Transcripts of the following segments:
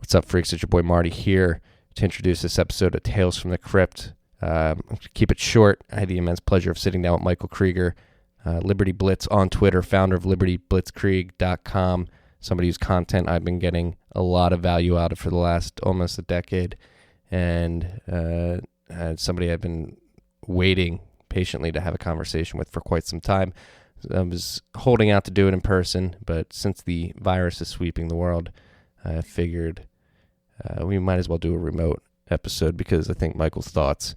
What's up, freaks? It's your boy Marty here to introduce this episode of Tales from the Crypt. Keep it short. I had the immense pleasure of sitting down with Michael Krieger, Liberty Blitz on Twitter, founder of LibertyBlitzkrieg.com, somebody whose content I've been getting a lot of value out of for the last almost a decade, and somebody I've been waiting patiently to have a conversation with for quite some time. I was holding out to do it in person, but since the virus is sweeping the world, I figured we might as well do a remote episode because I think Michael's thoughts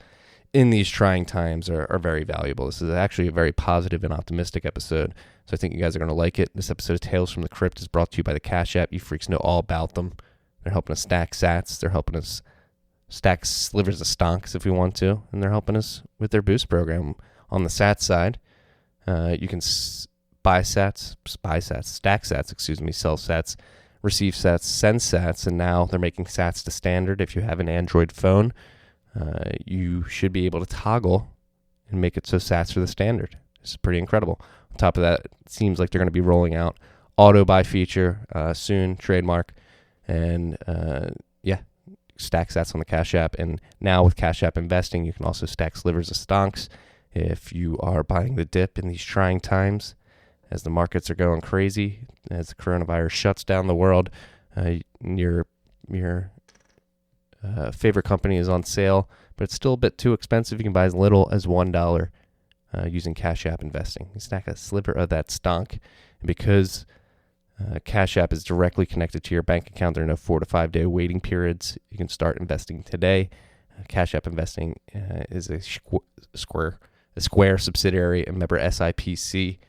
in these trying times are very valuable. This is actually a very positive and optimistic episode, so I think you guys are going to like it. This episode of Tales from the Crypt is brought to you by the Cash App. You freaks know all about them. They're helping us stack sats. They're helping us stack slivers of stonks if we want to, and they're helping us with their boost program. On the sat side, you can stack sats, sell sats, receive sats, send sats, and now they're making sats to standard. If you have an Android phone, you should be able to toggle and make it so sats are the standard. It's pretty incredible. On top of that, it seems like they're going to be rolling out auto buy feature soon, trademark, and stack sats on the Cash App. And now with Cash App investing, you can also stack slivers of stonks if you are buying the dip in these trying times. As the markets are going crazy, as the coronavirus shuts down the world, your favorite company is on sale, but it's still a bit too expensive. You can buy as little as $1 using Cash App investing. You stack a sliver of that stonk, and because Cash App is directly connected to your bank account, there are no 4 to 5 day waiting periods. You can start investing today. Cash App investing is a Square subsidiary and member SIPC.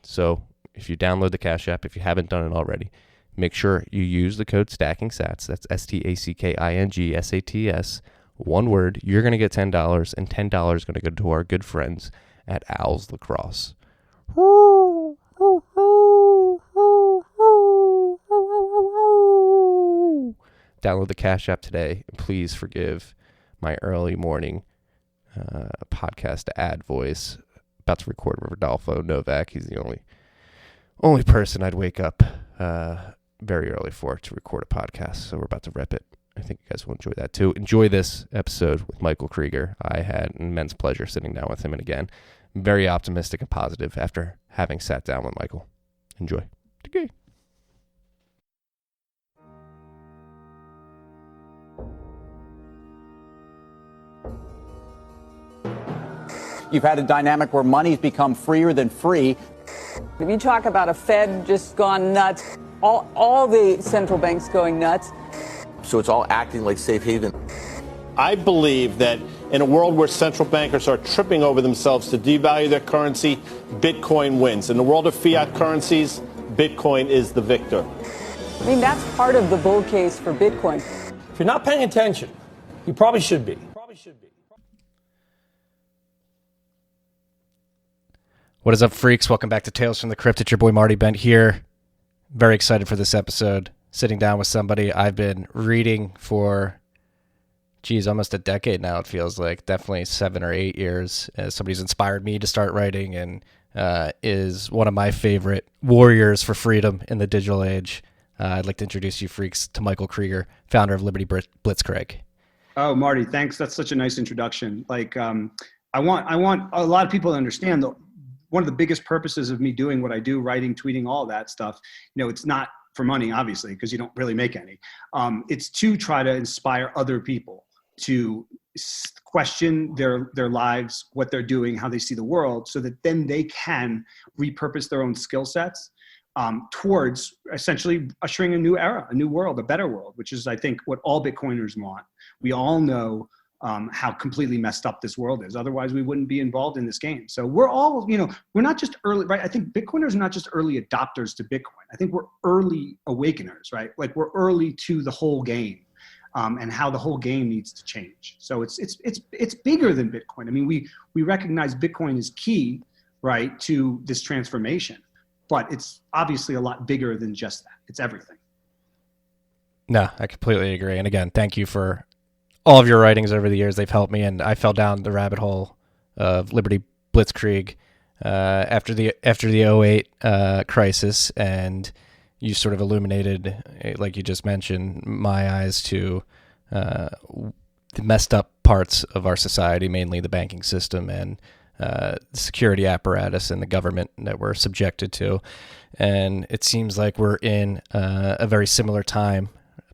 So if you download the Cash App, if you haven't done it already, make sure you use the code STACKINGSATS. That's STACKINGSATS. One word. You're going to get $10, and $10 is going to go to our good friends at Owls Lacrosse. Download the Cash App today, and please forgive my early morning podcast ad voice. About to record with Rodolfo Novak. He's the only person I'd wake up very early for to record a podcast. So we're about to rep it. I think you guys will enjoy that too. Enjoy this episode with Michael Krieger. I had an immense pleasure sitting down with him, and again, very optimistic and positive after having sat down with Michael. Enjoy. Okay. You've had a dynamic where money's become freer than free. If you talk about a Fed just gone nuts, all the central banks going nuts. So it's all acting like safe haven. I believe that in a world where central bankers are tripping over themselves to devalue their currency, Bitcoin wins. In the world of fiat currencies, Bitcoin is the victor. I mean, that's part of the bull case for Bitcoin. If you're not paying attention, you probably should be. What is up, freaks? Welcome back to Tales from the Crypt. It's your boy Marty Bent here. Very excited for this episode. Sitting down with somebody I've been reading for, almost a decade now, it feels like. Definitely 7 or 8 years. Somebody's inspired me to start writing and is one of my favorite warriors for freedom in the digital age. I'd like to introduce you freaks to Michael Krieger, founder of Liberty Blitzkrieg. Oh, Marty, thanks. That's such a nice introduction. I want a lot of people to understand that one of the biggest purposes of me doing what I do, writing, tweeting, all that stuff, it's not for money, obviously, because you don't really make any. It's to try to inspire other people to question their lives, what they're doing, how they see the world, so that then they can repurpose their own skill sets towards essentially ushering a new era, a new world, a better world, which is, I think, what all Bitcoiners want. We all know how completely messed up this world is. Otherwise, we wouldn't be involved in this game. So we're all, we're not just early, right? I think Bitcoiners are not just early adopters to Bitcoin. I think we're early awakeners, right? Like we're early to the whole game and how the whole game needs to change. So it's bigger than Bitcoin. I mean, we recognize Bitcoin is key, right, to this transformation, but it's obviously a lot bigger than just that. It's everything. No, I completely agree. And again, thank you for all of your writings over the years. They've helped me, and I fell down the rabbit hole of Liberty Blitzkrieg after the 08 crisis, and you sort of illuminated, like you just mentioned, my eyes to the messed up parts of our society, mainly the banking system and the security apparatus and the government that we're subjected to. And it seems like we're in a very similar time,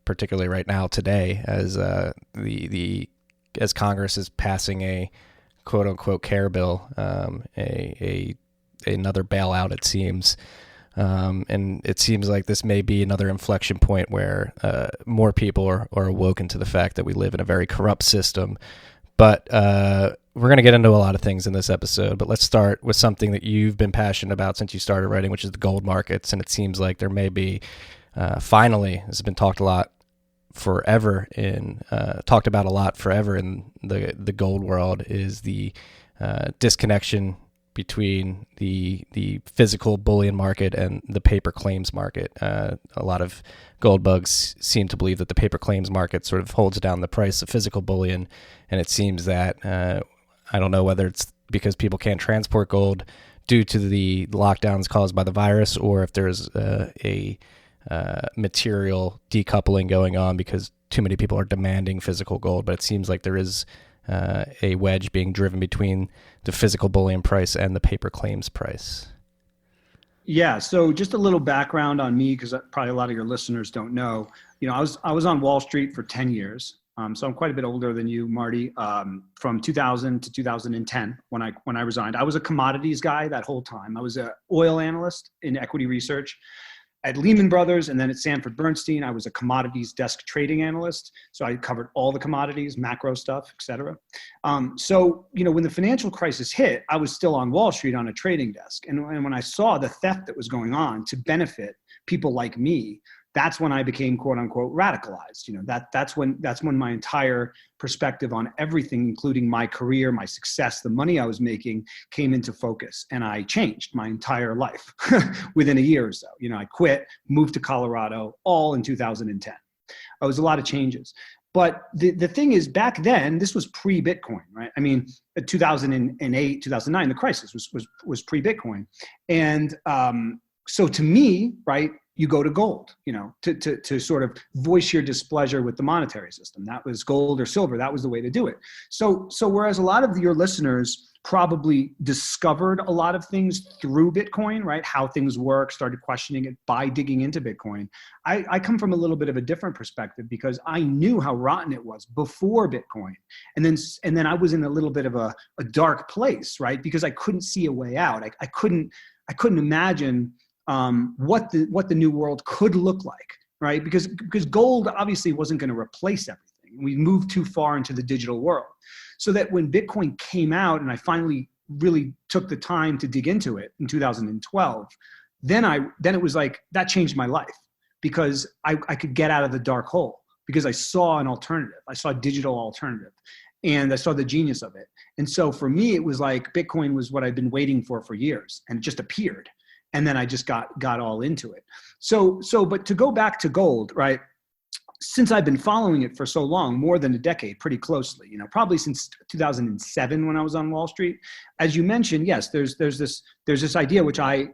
particularly right now today, as as Congress is passing a quote unquote care bill, another bailout, it seems. And it seems like this may be another inflection point where more people are awoken to the fact that we live in a very corrupt system. But we're going to get into a lot of things in this episode, but let's start with something that you've been passionate about since you started writing, which is the gold markets. And it seems like there may be, finally, this has been talked about a lot forever in the gold world, is the disconnection between the physical bullion market and the paper claims market. A lot of gold bugs seem to believe that the paper claims market sort of holds down the price of physical bullion, and it seems that I don't know whether it's because people can't transport gold due to the lockdowns caused by the virus, or if there's a material decoupling going on because too many people are demanding physical gold. But it seems like there is a wedge being driven between the physical bullion price and the paper claims price. Yeah. So just a little background on me, because probably a lot of your listeners don't know. I was on Wall Street for 10 years. So I'm quite a bit older than you, Marty. From 2000 to 2010, when I resigned, I was a commodities guy that whole time. I was an oil analyst in equity research at Lehman Brothers, and then at Sanford Bernstein, I was a commodities desk trading analyst. So I covered all the commodities, macro stuff, et cetera. So when the financial crisis hit, I was still on Wall Street on a trading desk. And when I saw the theft that was going on to benefit people like me, that's when I became quote unquote radicalized. That's when my entire perspective on everything, including my career, my success, the money I was making, came into focus. And I changed my entire life within a year or so. I quit, moved to Colorado, all in 2010. It was a lot of changes. But the thing is, back then, this was pre-Bitcoin, right? I mean, 2008, 2009, the crisis was pre-Bitcoin. And so to me, right, you go to gold, to sort of voice your displeasure with the monetary system. That was gold or silver. That was the way to do it. So whereas a lot of your listeners probably discovered a lot of things through Bitcoin, right? How things work, started questioning it by digging into Bitcoin. I come from a little bit of a different perspective because I knew how rotten it was before Bitcoin. And then I was in a little bit of a dark place, right? Because I couldn't see a way out. I couldn't imagine what the new world could look like, right? Because gold obviously wasn't going to replace everything. We moved too far into the digital world. So that when Bitcoin came out and I finally really took the time to dig into it in 2012, then it was like, that changed my life because I could get out of the dark hole because I saw an alternative. I saw a digital alternative and I saw the genius of it. And so for me, it was like Bitcoin was what I'd been waiting for years, and it just appeared. And then I just got all into it. But to go back to gold, right? Since I've been following it for so long, more than a decade, pretty closely, probably since 2007 when I was on Wall Street. As you mentioned, yes, there's this idea which I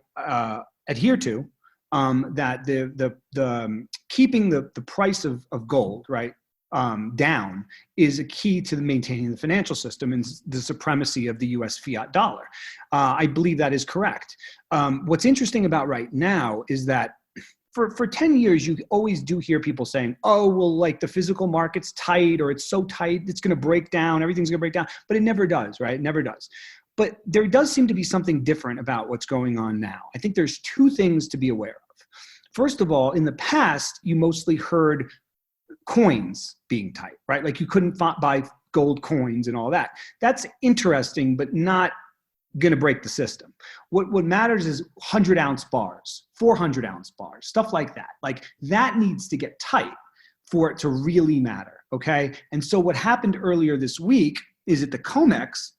adhere to, that the keeping the price of gold, right, down is a key to maintaining the financial system and the supremacy of the U.S. fiat dollar. I believe that is correct. What's interesting about right now is that for 10 years, you always do hear people saying, oh, well, like the physical market's tight, or it's so tight, it's going to break down, everything's going to break down. But it never does, right? It never does. But there does seem to be something different about what's going on now. I think there's two things to be aware of. First of all, in the past, you mostly heard coins being tight, right? Like you couldn't buy gold coins and all that. That's interesting, but not going to break the system. What matters is 100-ounce bars, 400-ounce bars, stuff like that. Like that needs to get tight for it to really matter, okay? And so what happened earlier this week is at the COMEX,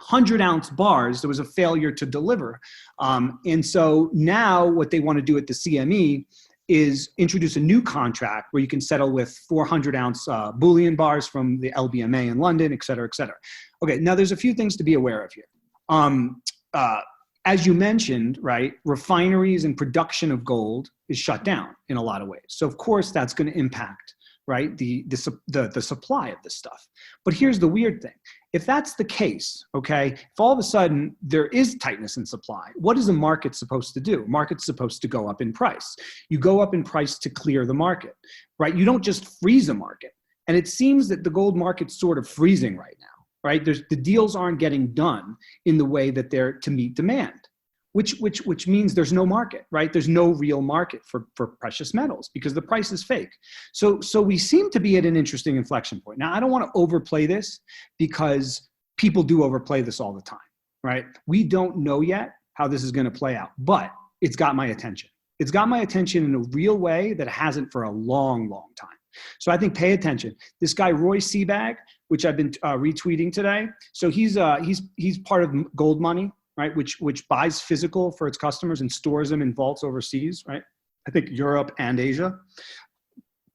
100-ounce bars, there was a failure to deliver. And so now what they want to do at the CME is introduce a new contract where you can settle with 400-ounce bullion bars from the LBMA in London, et cetera, et cetera. Okay, now there's a few things to be aware of here. as you mentioned, right, refineries and production of gold is shut down in a lot of ways. So of course that's going to impact, right, the supply of this stuff. But here's the weird thing. If that's the case, okay, if all of a sudden there is tightness in supply, what is a market supposed to do? Market's supposed to go up in price. You go up in price to clear the market, right? You don't just freeze a market. And it seems that the gold market's sort of freezing right now, right? The deals aren't getting done in the way that they're to meet demand, which means there's no market, right? There's no real market for precious metals because the price is fake. So we seem to be at an interesting inflection point. Now, I don't want to overplay this because people do overplay this all the time, right? We don't know yet how this is going to play out, but it's got my attention. It's got my attention in a real way that it hasn't for a long, long time. So I think pay attention. This guy, Roy Seabag, which I've been retweeting today. So he's part of Gold Money, right? Which buys physical for its customers and stores them in vaults overseas, right? I think Europe and Asia.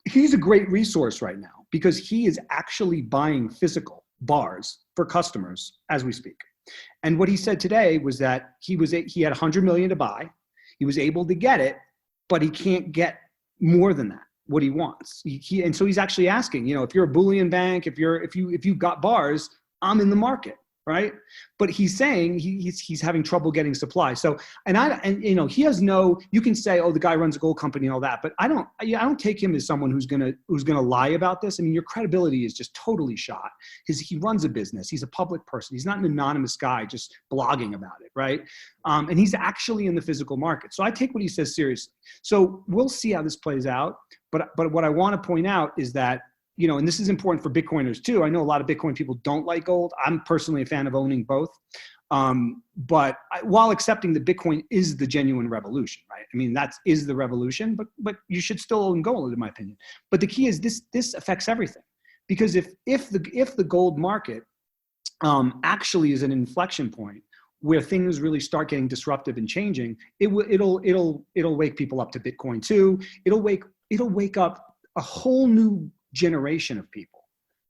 He's a great resource right now because he is actually buying physical bars for customers as we speak. And what he said today was that he had 100 million to buy. He was able to get it, but he can't get more than that, what he wants. And so he's actually asking, if you're a bullion bank, if you've got bars, I'm in the market, right? But he's saying he's having trouble getting supply. So, he has you can say, oh, the guy runs a gold company and all that, but I don't take him as someone who's gonna lie about this. I mean, your credibility is just totally shot. He runs a business. He's a public person. He's not an anonymous guy just blogging about it, right? And he's actually in the physical market. So I take what he says seriously. So we'll see how this plays out. But what I want to point out is that, and this is important for Bitcoiners too. I know a lot of Bitcoin people don't like gold. I'm personally a fan of owning both. But while accepting that Bitcoin is the genuine revolution, right? I mean, that is the revolution, but you should still own gold, in my opinion. But the key is this affects everything. Because if the gold market actually is an inflection point where things really start getting disruptive and changing, it'll wake people up to Bitcoin too. It'll wake up a whole new generation of people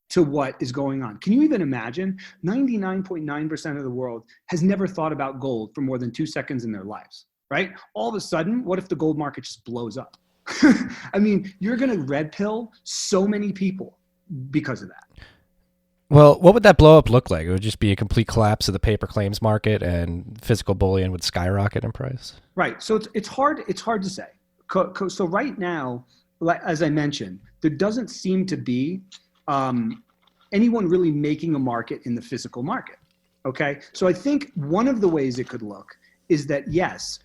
to what is going on. Can you even imagine? 99.9% of the world has never thought about gold for more than 2 seconds in their lives, right? All of a sudden, what if the gold market just blows up? I mean, you're going to red pill so many people because of that. Well, what would that blow up look like? It would just be a complete collapse of the paper claims market and physical bullion would skyrocket in price. Right. So it's hard to say. So right now, as I mentioned, there doesn't seem to be anyone really making a market in the physical market. Okay. So I think one of the ways it could look is that, yes,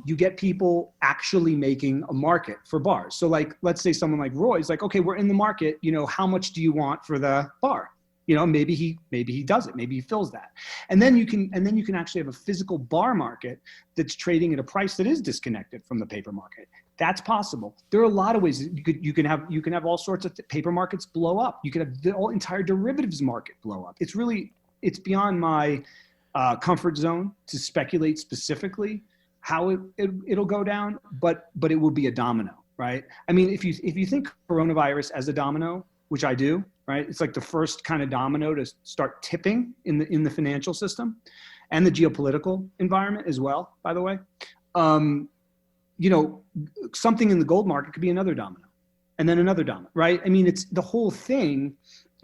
you get people actually making a market for bars. So let's say someone like Roy's like, okay, we're in the market, how much do you want for the bar? Maybe he does it. Maybe he fills that. And then you can actually have a physical bar market that's trading at a price that is disconnected from the paper market. That's possible. There are a lot of ways you can have all sorts of paper markets blow up. You can have the whole entire derivatives market blow up. It's beyond my comfort zone to speculate specifically how it'll go down, but it will be a domino, right? I mean, if you think coronavirus as a domino, which I do, right? It's like the first kind of domino to start tipping in the financial system and the geopolitical environment as well, by the way. Something in the gold market could be another domino and then another domino, right? I mean, it's the whole thing,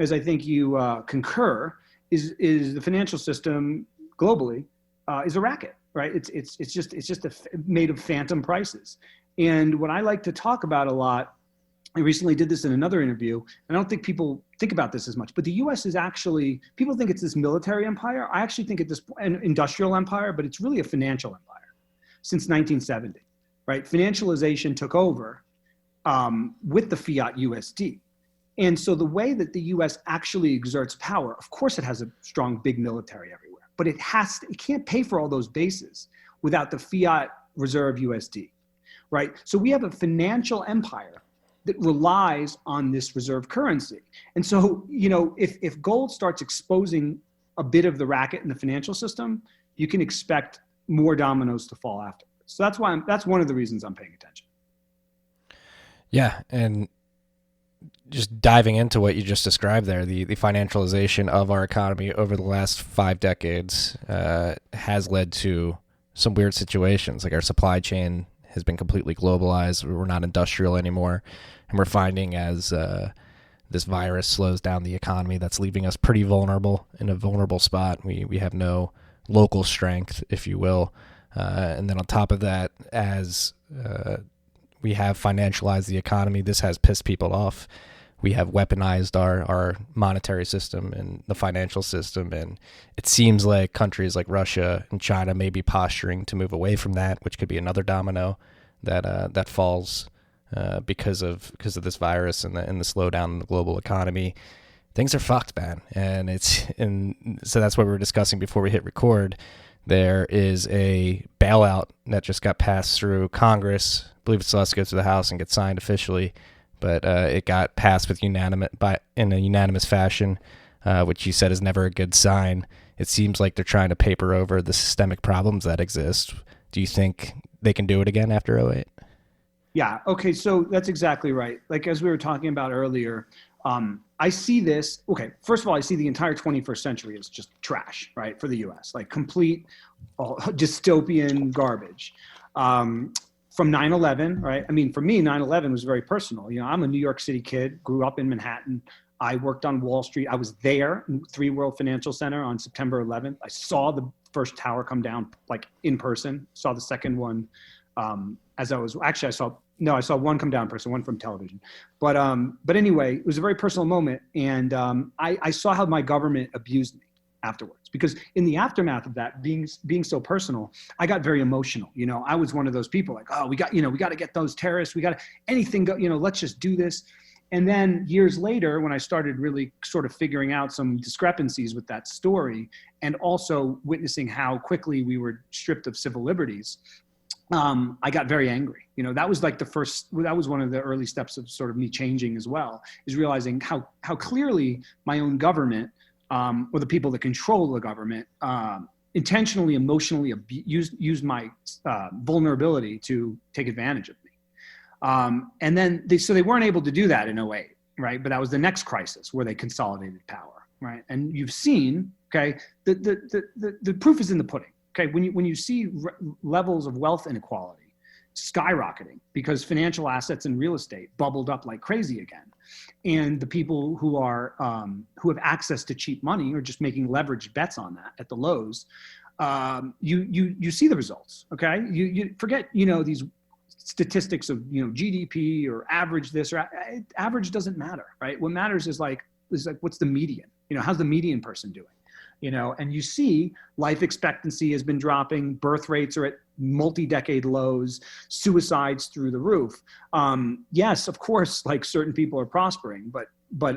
as I think you concur, is the financial system globally is a racket, right? It's just made of phantom prices. And what I like to talk about a lot, I recently did this in another interview, and I don't think people think about this as much, but the U.S. is actually, people think it's this military empire. I actually think it's an industrial empire, but it's really a financial empire since 1970, right? Financialization took over with the fiat USD. And so the way that the U.S. actually exerts power, of course it has a strong, big military everywhere, but it can't pay for all those bases without the fiat reserve USD, right? So we have a financial empire that relies on this reserve currency. And so, if gold starts exposing a bit of the racket in the financial system, you can expect more dominoes to fall after. So that's one of the reasons I'm paying attention. Yeah. And just diving into what you just described there, the financialization of our economy over the last 5 decades has led to some weird situations. Like our supply chain has been completely globalized. We're not industrial anymore. And we're finding as this virus slows down the economy, that's leaving us pretty vulnerable, in a vulnerable spot. We have no local strength, if you will. And then on top of that, as we have financialized the economy, this has pissed people off. We have weaponized our monetary system and the financial system, and it seems like countries like Russia and China may be posturing to move away from that, which could be another domino that falls because of this virus and the slowdown in the global economy. Things are fucked, man, and so that's what we were discussing before we hit record. There is a bailout that just got passed through Congress. I believe it still has to go through the House and get signed officially. But it got passed in a unanimous fashion, which you said is never a good sign. It seems like they're trying to paper over the systemic problems that exist. Do you think they can do it again after 2008? Yeah. Okay. So that's exactly right. Like, as we were talking about earlier, I see this. Okay. First of all, I see the entire 21st century as just trash, right? For the US, like complete dystopian garbage. From 9/11, right? I mean, for me, 9/11 was very personal. You know, I'm a New York City kid, grew up in Manhattan. I worked on Wall Street. I was there in 3 World Financial Center on September 11th. I saw the first tower come down, like in person. Saw the second one I saw one come down in person, one from television. But anyway, it was a very personal moment. And I saw how my government abused me afterwards, because in the aftermath of that being so personal, I got very emotional. You know, I was one of those people like, oh, we got to get those terrorists. We got to anything go, let's just do this. And then years later, when I started really sort of figuring out some discrepancies with that story, and also witnessing how quickly we were stripped of civil liberties, I got very angry. You know, that was like that was one of the early steps of sort of me changing as well, is realizing how clearly my own government, or the people that control the government, intentionally, emotionally used my vulnerability to take advantage of me. And then they weren't able to do that in 2008, right? But that was the next crisis where they consolidated power, right? And you've seen, okay, the proof is in the pudding. Okay, when you see levels of wealth inequality skyrocketing because financial assets and real estate bubbled up like crazy again, and the people who have access to cheap money are just making leveraged bets on that at the lows, you see the results. Okay, you forget these statistics of GDP or average this or average doesn't matter, right? What matters is like what's the median? How's the median person doing? And you see life expectancy has been dropping, birth rates are at multi-decade lows, suicides through the roof. Yes, of course, like certain people are prospering, but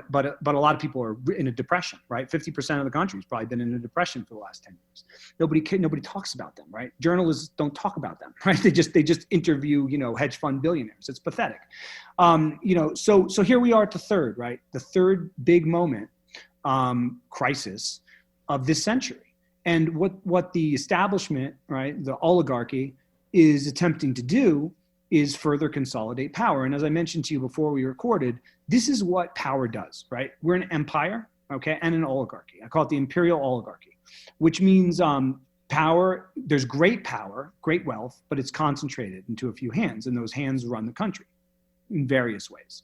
a lot of people are in a depression, right? 50% of the country's probably been in a depression for the last 10 years. Nobody talks about them, right? Journalists don't talk about them, right? They just interview, hedge fund billionaires. It's pathetic. So here we are at the third, right? The third big moment, crisis of this century. And what the establishment, right, the oligarchy is attempting to do is further consolidate power. And as I mentioned to you before we recorded, this is what power does, right? We're an empire, okay, and an oligarchy. I call it the Imperial Oligarchy, which means power, there's great power, great wealth, but it's concentrated into a few hands, and those hands run the country in various ways.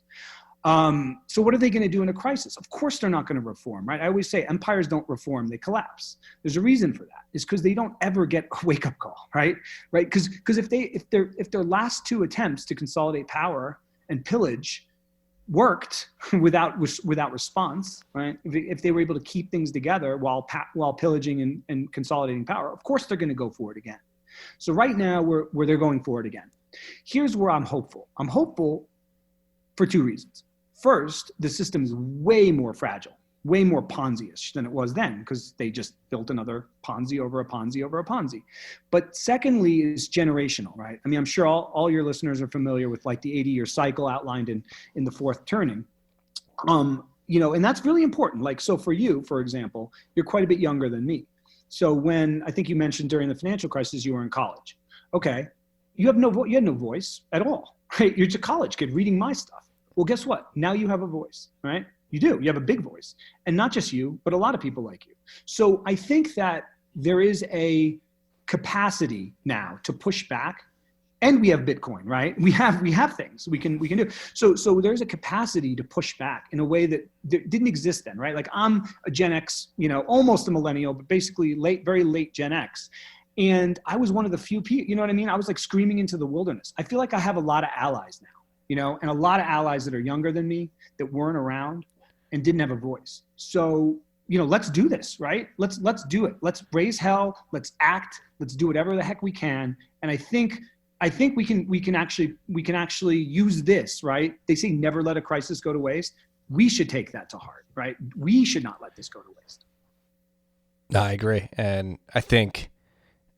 So what are they going to do in a crisis? Of course, they're not going to reform, right? I always say empires don't reform, they collapse. There's a reason for that. It's because they don't ever get a wake-up call, right? Right? Because if their last 2 attempts to consolidate power and pillage worked without response, right? If they were able to keep things together while pillaging and consolidating power, of course they're going to go for it again. So right now where they're going for it again. Here's where I'm hopeful. I'm hopeful for 2 reasons. First, the system is way more fragile, way more Ponzi-ish than it was then, because they just built another Ponzi over a Ponzi over a Ponzi. But secondly is generational, right? I mean, I'm sure all your listeners are familiar with like the 80-year cycle outlined in the fourth turning. And that's really important. Like, so for you, for example, you're quite a bit younger than me. So when, I think you mentioned during the financial crisis, you were in college. Okay, you had no voice at all, right? You're just a college kid reading my stuff. Well, guess what? Now you have a voice, right? You do. You have a big voice. And not just you, but a lot of people like you. So I think that there is a capacity now to push back. And we have Bitcoin, right? We have things we can do. So there's a capacity to push back in a way that didn't exist then, right? Like I'm a Gen X, almost a millennial, but basically very late Gen X. And I was one of the few people, you know what I mean? I was like screaming into the wilderness. I feel like I have a lot of allies now, and a lot of allies that are younger than me that weren't around and didn't have a voice. So, let's do this, right? Let's do it. Let's raise hell. Let's act. Let's do whatever the heck we can. And I think we can actually use this, right? They say never let a crisis go to waste. We should take that to heart, right? We should not let this go to waste. No, I agree. And I think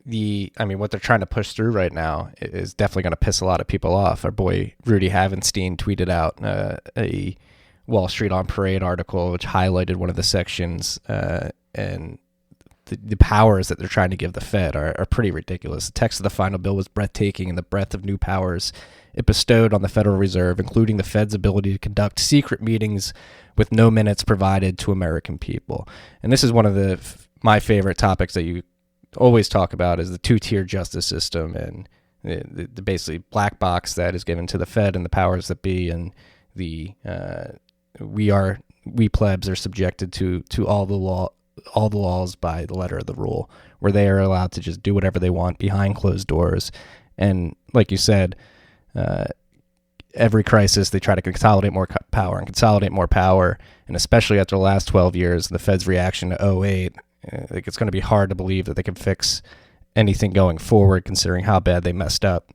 what they're trying to push through right now is definitely going to piss a lot of people off. Our boy Rudy Havenstein tweeted out a Wall Street on Parade article, which highlighted one of the sections, and the powers that they're trying to give the Fed are pretty ridiculous. The text of the final bill was breathtaking in the breadth of new powers it bestowed on the Federal Reserve, including the Fed's ability to conduct secret meetings with no minutes provided to American people. And this is one of my favorite topics that you always talk about, is the two-tier justice system and the basically black box that is given to the Fed and the powers that be, and we plebs are subjected to all the laws by the letter of the rule, where they are allowed to just do whatever they want behind closed doors. And like you said, every crisis they try to consolidate more power, and especially after the last 12 years, the Fed's reaction to 2008, it's going to be hard to believe that they can fix anything going forward, considering how bad they messed up.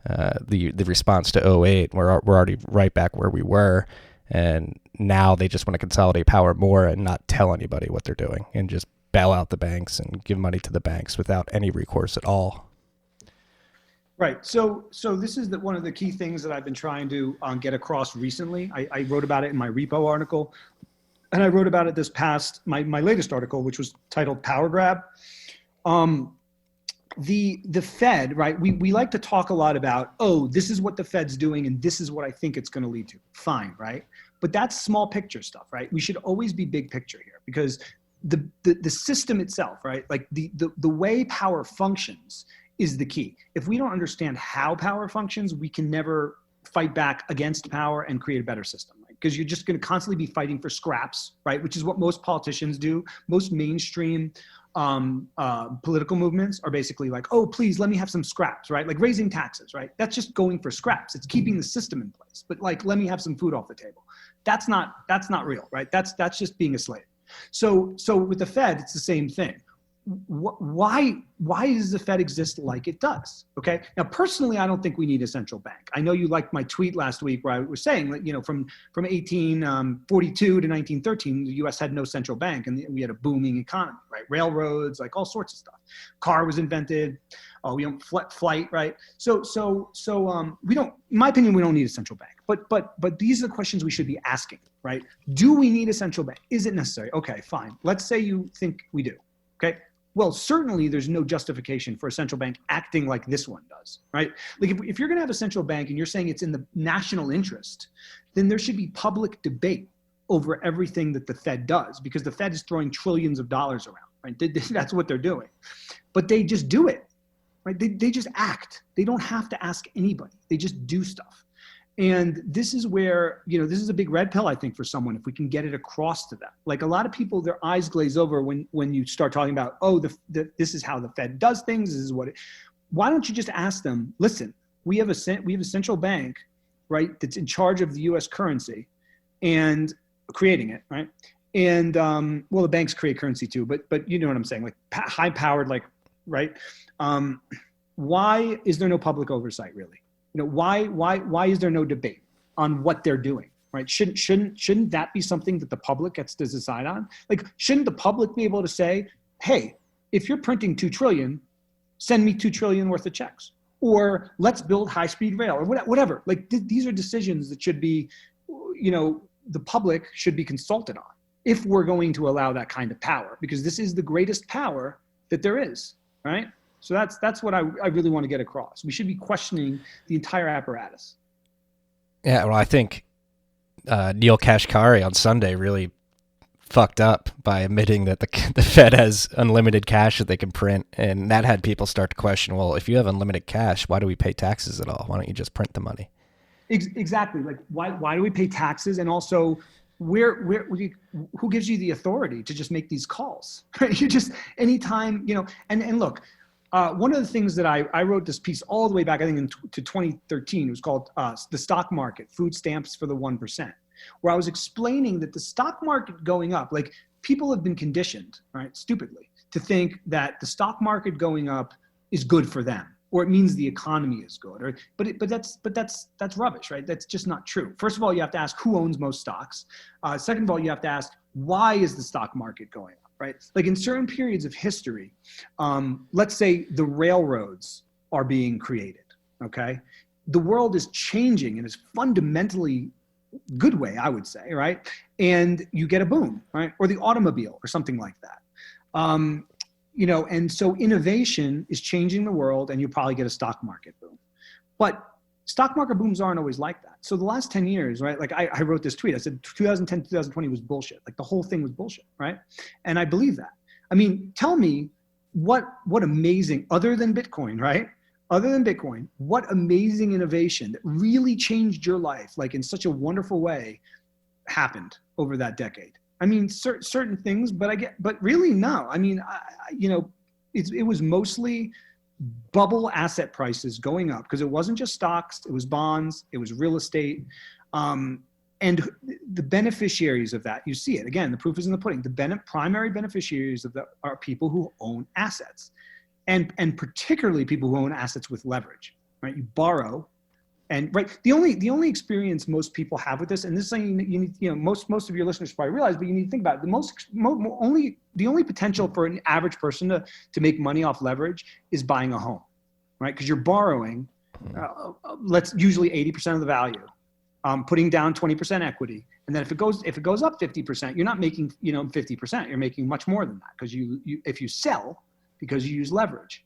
The response to 2008, we're already right back where we were, and now they just want to consolidate power more and not tell anybody what they're doing, and just bail out the banks and give money to the banks without any recourse at all. Right. So this is one of the key things that I've been trying to get across recently. I wrote about it in my repo article, and I wrote about it this past, my latest article, which was titled Power Grab. The Fed, right? We like to talk a lot about, this is what the Fed's doing and this is what I think it's going to lead to. Fine, right? But that's small picture stuff, right? We should always be big picture here, because the system itself, right? Like the way power functions is the key. If we don't understand how power functions, we can never fight back against power and create a better system, right? Because you're just going to constantly be fighting for scraps, right? Which is what most politicians do. Most mainstream political movements are basically like, please let me have some scraps, right? Like raising taxes, right? That's just going for scraps. It's keeping the system in place. But like, let me have some food off the table. That's not real, right? That's just being a slave. So with the Fed, it's the same thing. Why does the Fed exist like it does? Okay. Now, personally, I don't think we need a central bank. I know you liked my tweet last week where I was saying that, from 1842 to 1913, the U.S. had no central bank, and we had a booming economy, right? Railroads, like all sorts of stuff. Car was invented. Flight, right? So we don't, in my opinion, we don't need a central bank. But these are the questions we should be asking, right? Do we need a central bank? Is it necessary? Okay, fine. Let's say you think we do. Okay. Well, certainly there's no justification for a central bank acting like this one does, right? Like if you're going to have a central bank and you're saying it's in the national interest, then there should be public debate over everything that the Fed does, because the Fed is throwing trillions of dollars around, right? That's what they're doing. But they just do it, right? They just act. They don't have to ask anybody. They just do stuff. And this is where, this is a big red pill, I think, for someone, if we can get it across to them. Like a lot of people, their eyes glaze over when you start talking about, this is how the Fed does things. This is what it. Why don't you just ask them, listen, we have a central bank, right, that's in charge of the U.S. currency and creating it, right? And, the banks create currency too, but you know what I'm saying, like high powered, like, right? Why is there no public oversight, really? Why is there no debate on what they're doing, right? Shouldn't that be something that the public gets to decide on? Like, shouldn't the public be able to say, hey, if you're printing 2 trillion, send me 2 trillion worth of checks, or let's build high-speed rail, or whatever. Like these are decisions that should be, the public should be consulted on if we're going to allow that kind of power, because this is the greatest power that there is, right? So that's what I really want to get across. We should be questioning the entire apparatus. Yeah, well, I think Neil Kashkari on Sunday really fucked up by admitting that the Fed has unlimited cash that they can print, and that had people start to question, well, if you have unlimited cash, why do we pay taxes at all? Why don't you just print the money? Exactly. Like, why do we pay taxes? And also, who gives you the authority to just make these calls? You just, anytime, and look, one of the things that I wrote this piece all the way back, I think to 2013, it was called The Stock Market, Food Stamps for the 1%, where I was explaining that the stock market going up, like, people have been conditioned, right, stupidly, to think that the stock market going up is good for them, or it means the economy is good, but that's rubbish, right? That's just not true. First of all, you have to ask who owns most stocks. Second of all, you have to ask, why is the stock market going up, right? Like, in certain periods of history, let's say the railroads are being created, okay? The world is changing in a fundamentally good way, I would say, right? And you get a boom, right? Or the automobile or something like that. And so innovation is changing the world, and you probably get a stock market boom. But stock market booms aren't always like that. So the last 10 years, right? Like, I wrote this tweet. I said 2010, 2020 was bullshit. Like, the whole thing was bullshit, right? And I believe that. I mean, tell me what amazing, other than Bitcoin, right? Other than Bitcoin, what amazing innovation that really changed your life, like, in such a wonderful way, happened over that decade? I mean, certain things, but really, no. I mean, it was mostly bubble asset prices going up, because it wasn't just stocks, it was bonds, it was real estate. And the beneficiaries of that, you see it. Again, the proof is in the pudding. The primary beneficiaries of that are people who own assets. And particularly people who own assets with leverage, right? You borrow. And right, the only experience most people have with this, and this is something most of your listeners probably realize, but you need to think about it. The only potential for an average person to make money off leverage is buying a home, right? Because you're borrowing, usually 80% of the value, putting down 20% equity, and then if it goes up 50%, you're not making 50%. You're making much more than that, because if you sell, because you use leverage.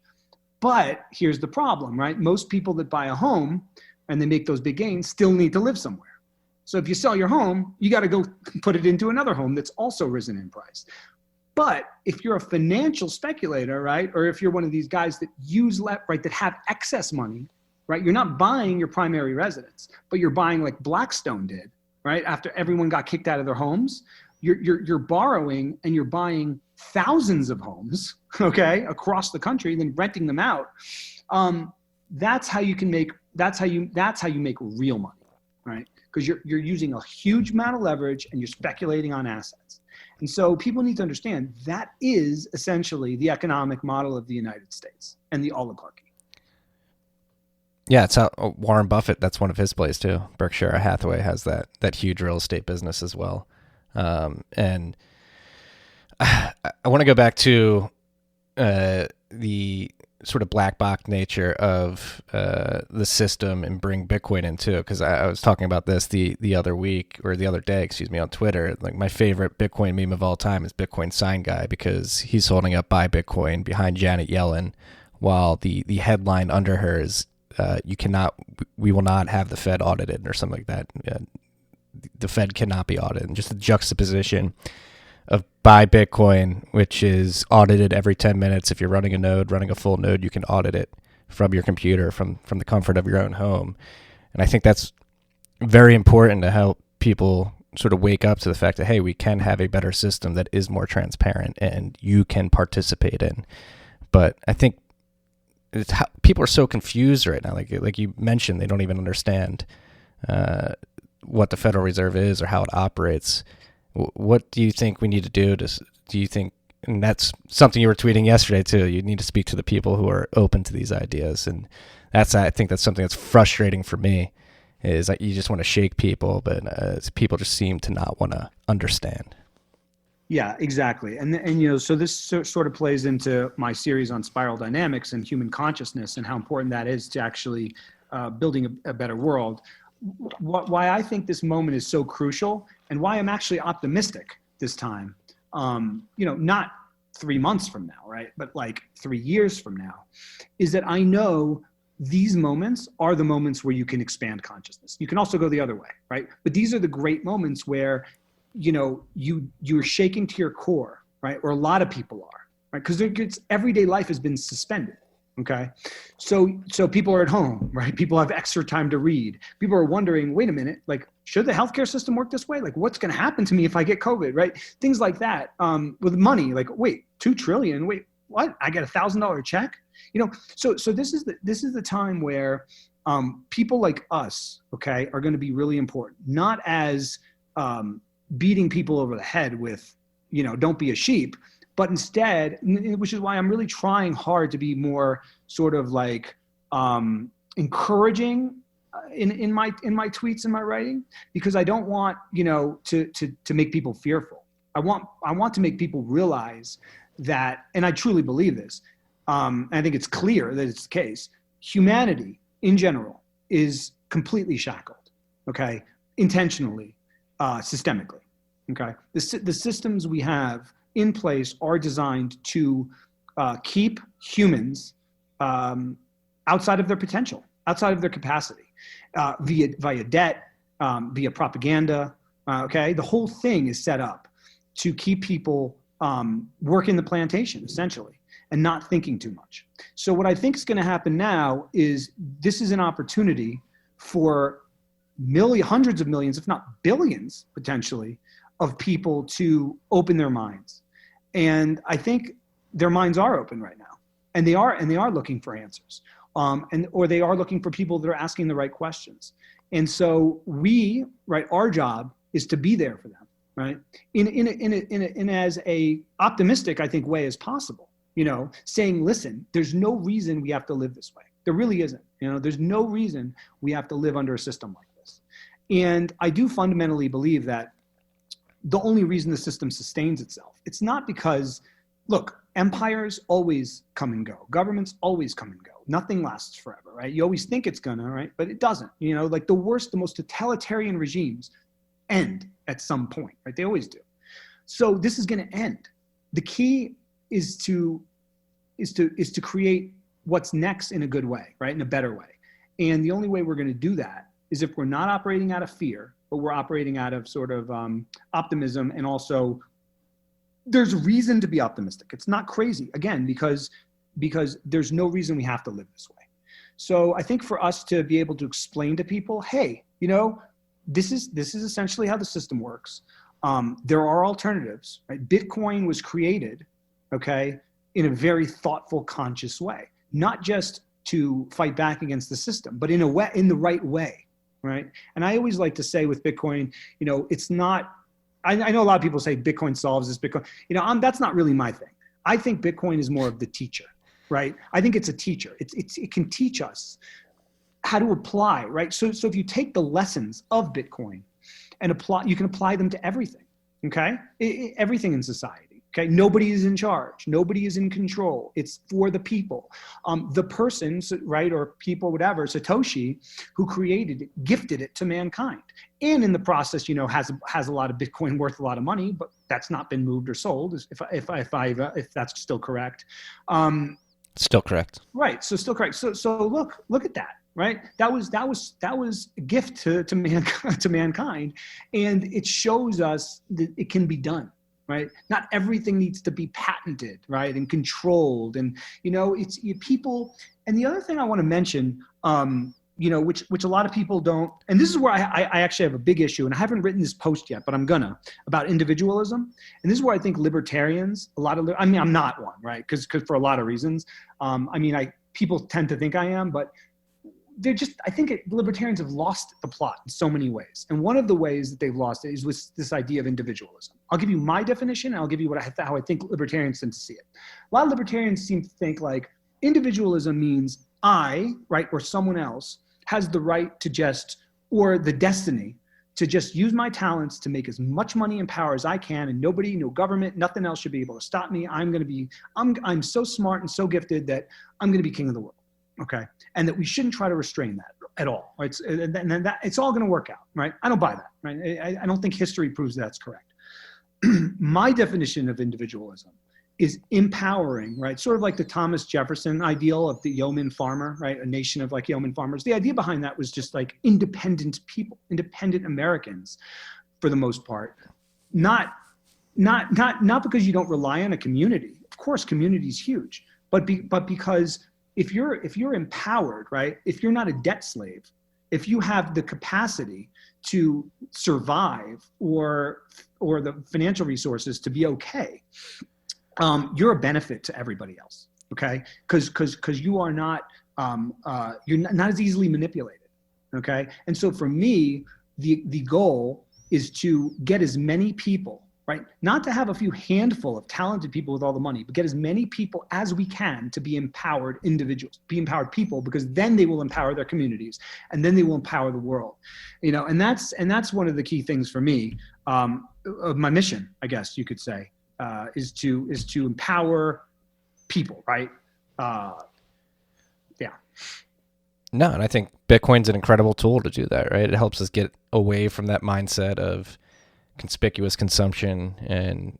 But here's the problem, right? Most people that buy a home and they make those big gains still need to live somewhere. So if you sell your home, you got to go put it into another home that's also risen in price. But if you're a financial speculator, right, or if you're one of these guys that that have excess money, right, you're not buying your primary residence, but you're buying like Blackstone did, right, after everyone got kicked out of their homes. You're borrowing and you're buying thousands of homes, okay, across the country, and then renting them out. That's how you make real money, right? Because you're using a huge amount of leverage and you're speculating on assets. And so people need to understand that is essentially the economic model of the United States and the oligarchy. Yeah, it's how Warren Buffett, that's one of his plays too. Berkshire Hathaway has that huge real estate business as well. And I want to go back to the sort of black box nature of the system and bring Bitcoin into it, because I was talking about this the other day, on Twitter. Like, my favorite Bitcoin meme of all time is Bitcoin Sign Guy, because he's holding up Buy Bitcoin behind Janet Yellen, while the headline under her is we will not have the Fed audited, or something like that. The Fed cannot be audited. And just the juxtaposition of Buy Bitcoin, which is audited every 10 minutes. If you're running a full node, you can audit it from your computer, from the comfort of your own home. And I think that's very important to help people sort of wake up to the fact that, hey, we can have a better system that is more transparent and you can participate in. But I think people are so confused right now. Like you mentioned, they don't even understand what the Federal Reserve is or how it operates. What do you think we need to do? Do you think, and that's something you were tweeting yesterday too, you need to speak to the people who are open to these ideas. And I think that's something that's frustrating for me, is that you just want to shake people, but people just seem to not want to understand. Yeah, exactly. And so this sort of plays into my series on spiral dynamics and human consciousness and how important that is to actually building a better world. Why I think this moment is so crucial, and why I'm actually optimistic this time, not 3 months from now, right, but like 3 years from now, is that I know these moments are the moments where you can expand consciousness. You can also go the other way, right? But these are the great moments where you're shaking to your core, right? Or a lot of people are, right? Because everyday life has been suspended. Okay. So people are at home, right? People have extra time to read. People are wondering, wait a minute, like, should the healthcare system work this way? Like, what's going to happen to me if I get COVID, right? Things like that. With money, like, wait, $2 trillion, wait, what? I get $1,000 check? So this is the time where people like us, okay, are going to be really important, not as beating people over the head with, don't be a sheep, but instead, which is why I'm really trying hard to be more sort of like encouraging in my tweets and my writing, because I don't want to make people fearful. I want to make people realize that, and I truly believe this. And I think it's clear that it's the case. Humanity in general is completely shackled, okay, intentionally, systemically, okay. The systems we have in place are designed to keep humans outside of their potential, outside of their capacity, via debt, via propaganda. Okay, the whole thing is set up to keep people working the plantation essentially and not thinking too much. So what I think is going to happen now is this is an opportunity for hundreds of millions, if not billions, potentially, of people to open their minds. And I think their minds are open right now, and they are looking for answers, or they are looking for people that are asking the right questions. And so our job is to be there for them, right? In as a optimistic, I think, way as possible. Saying, listen, there's no reason we have to live this way. There really isn't. There's no reason we have to live under a system like this. And I do fundamentally believe that the only reason the system sustains itself, it's not because, look, empires always come and go. Governments always come and go. Nothing lasts forever, right? You always think it's gonna, right? But it doesn't. Like the most totalitarian regimes end at some point, right? They always do. So this is gonna end. The key is to create what's next in a good way, right? In a better way. And the only way we're gonna do that is if we're not operating out of fear, but we're operating out of sort of optimism, and also there's reason to be optimistic. It's not crazy, again, because there's no reason we have to live this way. So I think for us to be able to explain to people, hey, this is essentially how the system works. There are alternatives, right? Bitcoin was created, okay, in a very thoughtful, conscious way, not just to fight back against the system, but in the right way. Right. And I always like to say with Bitcoin, it's not, I know a lot of people say Bitcoin solves this, Bitcoin, that's not really my thing. I think Bitcoin is more of the teacher, right? I think it's a teacher. It can teach us how to apply, right? So if you take the lessons of Bitcoin and you can apply them to everything, okay? Everything in society. Okay, nobody is in charge. Nobody is in control. It's for the people. The person, right, or people, whatever, Satoshi, who created it, gifted it to mankind. And in the process, has a lot of Bitcoin worth a lot of money, but that's not been moved or sold, if that's still correct. Still correct. Right, so still correct. So look at that. Right, that was a gift to mankind, and it shows us that it can be done. Right, not everything needs to be patented, right, and controlled, and it's people. And the other thing I want to mention, which a lot of people don't, and this is where I actually have a big issue, and I haven't written this post yet, but I'm gonna, about individualism, and this is where I think libertarians, I'm not one, right, because for a lot of reasons, people tend to think I am, but I think libertarians have lost the plot in so many ways. And one of the ways that they've lost it is with this idea of individualism. I'll give you my definition, and I'll give you how I think libertarians tend to see it. A lot of libertarians seem to think like individualism means I, right, or someone else has the right to just, or the destiny to just use my talents to make as much money and power as I can, and nobody, no government, nothing else should be able to stop me. I'm so smart and so gifted that I'm going to be king of the world. Okay, and that we shouldn't try to restrain that at all. Right? And that it's all going to work out, right? I don't buy that, right? I don't think history proves that's correct. My definition of individualism is empowering, right? Sort of like the Thomas Jefferson ideal of the yeoman farmer, right? A nation of like yeoman farmers. The idea behind that was just like independent people, independent Americans, for the most part, not because you don't rely on a community. Of course, community is huge, but because if you're empowered, right? If you're not a debt slave, if you have the capacity to survive or the financial resources to be okay, you're a benefit to everybody else. Okay, because you are not you're not as easily manipulated. Okay, and so for me, the goal is to get as many people, right? Not to have a few handful of talented people with all the money, but get as many people as we can to be empowered individuals, be empowered people, because then they will empower their communities, and then they will empower the world, and that's one of the key things for me, of my mission, I guess you could say, is to empower people, right? Yeah. No, and I think Bitcoin's an incredible tool to do that, right? It helps us get away from that mindset of conspicuous consumption and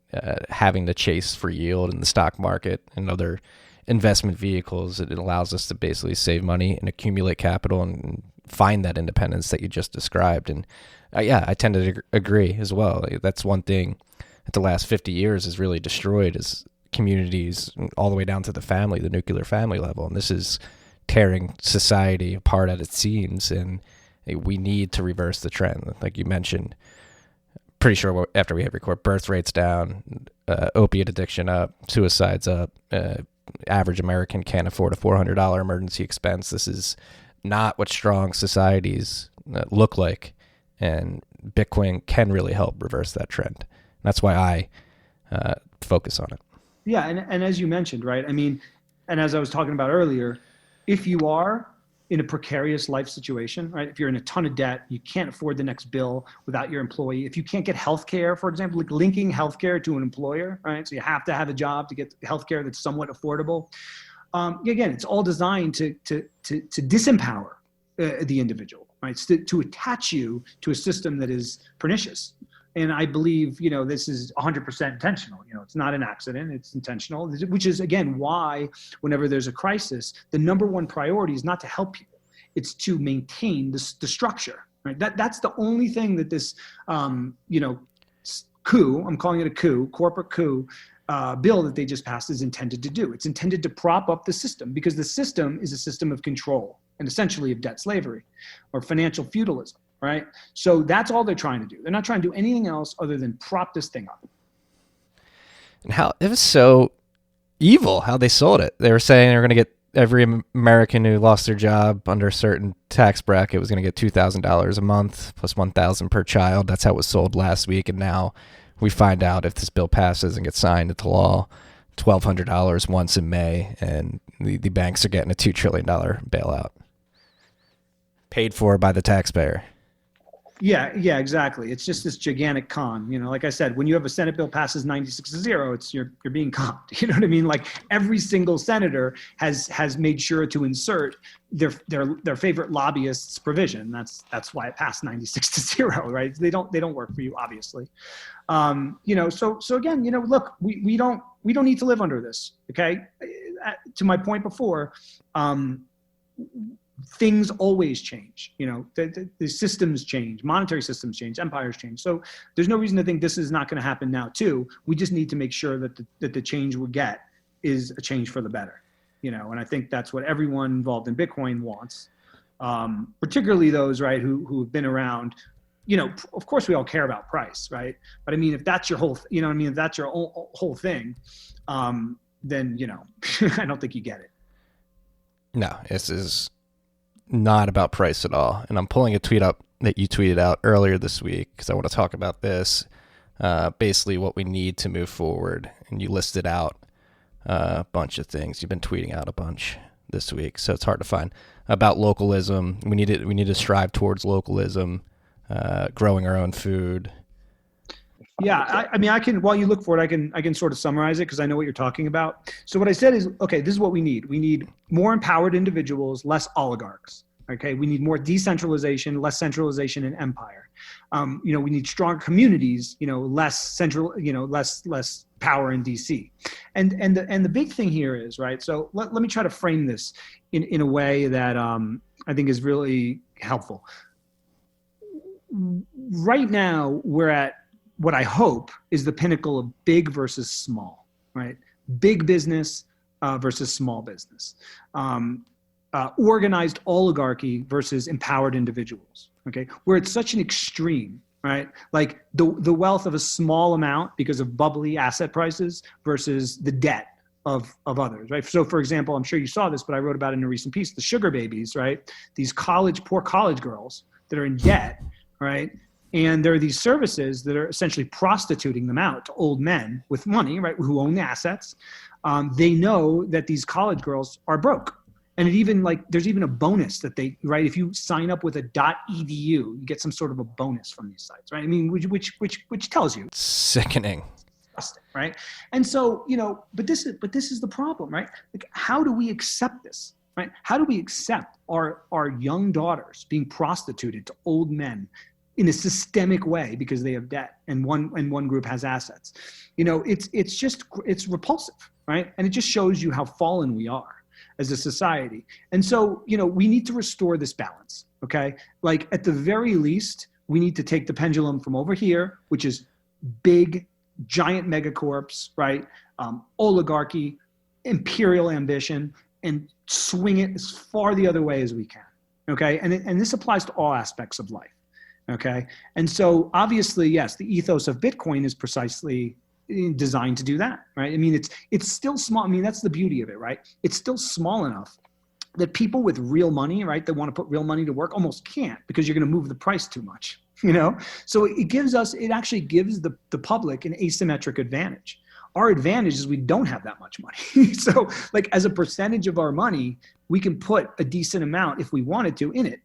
having to chase for yield in the stock market and other investment vehicles. It allows us to basically save money and accumulate capital and find that independence that you just described. And I tend to agree as well. That's one thing that the last 50 years has really destroyed, is communities all the way down to the family, the nuclear family level. And this is tearing society apart at its seams, and we need to reverse the trend. Like you mentioned, pretty sure after we hit record, birth rates down, opiate addiction up, suicides up, average American can't afford a $400 emergency expense. This is not what strong societies look like, and Bitcoin can really help reverse that trend. That's why I focus on it. Yeah, and as you mentioned, right? I mean, and as I was talking about earlier, if you are in a precarious life situation, right? If you're in a ton of debt, you can't afford the next bill without your employee. If you can't get healthcare, for example, like linking healthcare to an employer, right? So you have to have a job to get healthcare that's somewhat affordable. Again, it's all designed to disempower the individual, right? To attach you to a system that is pernicious. And I believe, this is 100% intentional. It's not an accident, it's intentional, which is, again, why whenever there's a crisis, the number one priority is not to help people. It's to maintain the structure, right? That's the only thing that this, coup, I'm calling it a coup, corporate coup, bill that they just passed is intended to do. It's intended to prop up the system, because the system is a system of control and essentially of debt slavery or financial feudalism. Right. So that's all they're trying to do. They're not trying to do anything else other than prop this thing up. And how it was so evil how they sold it. They were saying they were going to get every American who lost their job under a certain tax bracket was going to get $2,000 a month plus $1,000 per child. That's how it was sold last week. And now we find out, if this bill passes and gets signed into law, $1,200 once in May, and the banks are getting a $2 trillion bailout paid for by the taxpayer. Yeah, exactly. It's just this gigantic con. Like I said, when you have a Senate bill passes 96-0, it's you're being conned. You know what I mean? Like every single senator has made sure to insert their favorite lobbyists' provision. That's why it passed 96-0, right? They don't work for you, obviously. So again, look, we don't need to live under this. Okay, to my point before. Things always change, the systems change, monetary systems change, empires change. So there's no reason to think this is not going to happen now too. We just need to make sure that the change we get is a change for the better, and I think that's what everyone involved in Bitcoin wants, particularly those, right, who have been around. Of course we all care about price, right? But I mean, if that's your whole, if that's your whole thing, then, I don't think you get it. No, this is not about price at all. And I'm pulling a tweet up that you tweeted out earlier this week because I want to talk about this, basically what we need to move forward. And you listed out a bunch of things. You've been tweeting out a bunch this week, so it's hard to find. About localism, we need to strive towards localism, growing our own food. Yeah, I mean, I can, while you look for it, I can sort of summarize it because I know what you're talking about. So what I said is, okay, this is what we need. We need more empowered individuals, less oligarchs. Okay, we need more decentralization, less centralization in empire. We need stronger communities, less central, less power in DC. And the big thing here is, right, so let me try to frame this in a way that I think is really helpful. Right now, we're at what I hope is the pinnacle of big versus small, right? Big business versus small business. Organized oligarchy versus empowered individuals, okay? Where it's such an extreme, right? Like the wealth of a small amount because of bubbly asset prices versus the debt of others, right? So for example, I'm sure you saw this, but I wrote about it in a recent piece, the sugar babies, right? These poor college girls that are in debt, right? And there are these services that are essentially prostituting them out to old men with money, right? Who own the assets. They know that these college girls are broke. And it even there's even a bonus that they, right? If you sign up with a .edu, you get some sort of a bonus from these sites, right? I mean, which tells you. Sickening. Right? And so, but this is the problem, right? Like, how do we accept this, right? How do we accept our young daughters being prostituted to old men in a systemic way because they have debt and one group has assets? It's repulsive, right? And it just shows you how fallen we are as a society. And so, we need to restore this balance, okay? Like, at the very least, we need to take the pendulum from over here, which is big, giant megacorps, right? Oligarchy, imperial ambition, and swing it as far the other way as we can, okay? And this applies to all aspects of life, okay? And so, obviously, yes, the ethos of Bitcoin is precisely designed to do that, right? I mean, it's still small. I mean, that's the beauty of it, right? It's still small enough that people with real money, right, that want to put real money to work almost can't, because you're going to move the price too much, So it actually gives the public an asymmetric advantage. Our advantage is we don't have that much money. So like, as a percentage of our money, we can put a decent amount if we wanted to in it,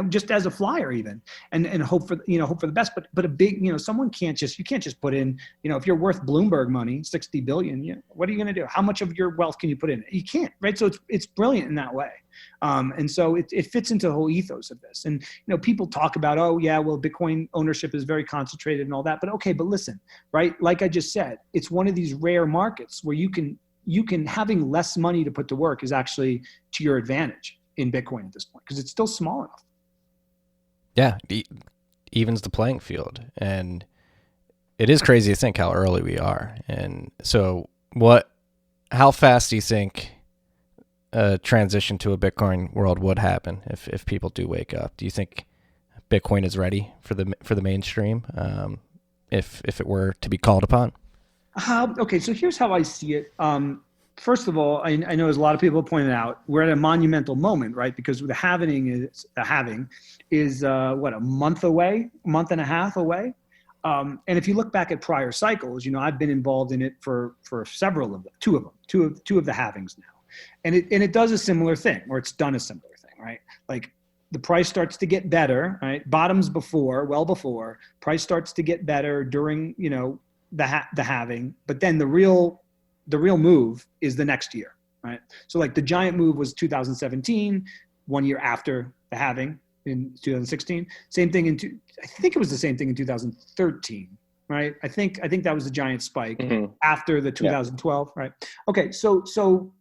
just as a flyer even, and hope for the best. But a big, you can't just put in, if you're worth Bloomberg money, 60 billion, what are you going to do? How much of your wealth can you put in? You can't, right? So it's brilliant in that way. And so it fits into the whole ethos of this. And, people talk about, oh yeah, well, Bitcoin ownership is very concentrated and all that, but okay, but listen, right? Like I just said, it's one of these rare markets where you can having less money to put to work is actually to your advantage in Bitcoin at this point, because it's still small enough. Yeah, evens the playing field. And it is crazy to think how early we are. And so how fast do you think a transition to a Bitcoin world would happen if people do wake up? Do you think Bitcoin is ready for the mainstream if it were to be called upon? Okay, so here's how I see it. First of all, I know as a lot of people pointed out, we're at a monumental moment, right? Because the halving is a month and a half away. And if you look back at prior cycles, I've been involved in it for several of them, two of the halvings now. And it does a similar thing, or it's done a similar thing, right? Like, the price starts to get better, right? Bottoms well before, price starts to get better during, the halving, but then the real move is the next year, right? So like, the giant move was 2017, 1 year after the halving in 2016. Same thing I think it was the same thing in 2013, right? I think that was the giant spike after the 2012, right? Okay, so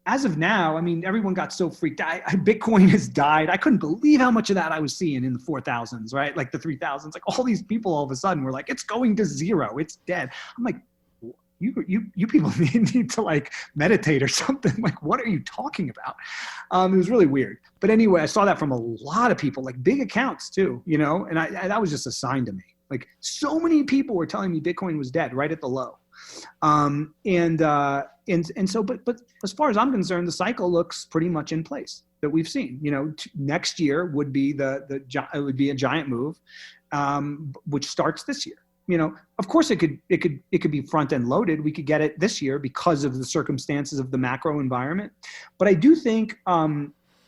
as of now, I mean, everyone got so freaked out. Bitcoin has died. I couldn't believe how much of that I was seeing in the 4,000s, right? Like the 3,000s, like all these people all of a sudden were like, it's going to zero, it's dead. I'm like, you people need to like meditate or something. Like, what are you talking about? It was really weird. But anyway, I saw that from a lot of people, like big accounts too, and that was just a sign to me. Like, so many people were telling me Bitcoin was dead right at the low. And so, but as far as I'm concerned, the cycle looks pretty much in place that we've seen. Next year would be it would be a giant move, which starts this year. Of course it could be front end loaded. We could get it this year because of the circumstances of the macro environment. But I do think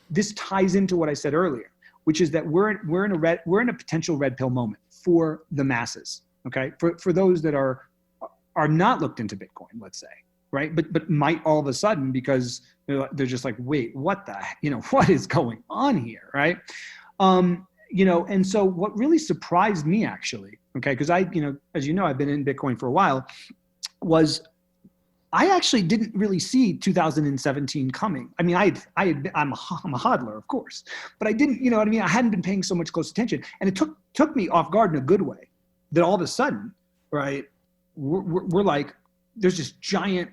this ties into what I said earlier, which is that we're in a potential red pill moment for the masses. Okay, for those that are not looked into Bitcoin, let's say, right? But might all of a sudden, because they're just like, wait, what what is going on here, right? And so what really surprised me, actually, okay, because as you know, I've been in Bitcoin for a while, was I actually didn't really see 2017 coming. I mean, I'm a hodler, of course, but I didn't, I hadn't been paying so much close attention, and it took me off guard in a good way. that all of a sudden, right, we're like, there's this giant,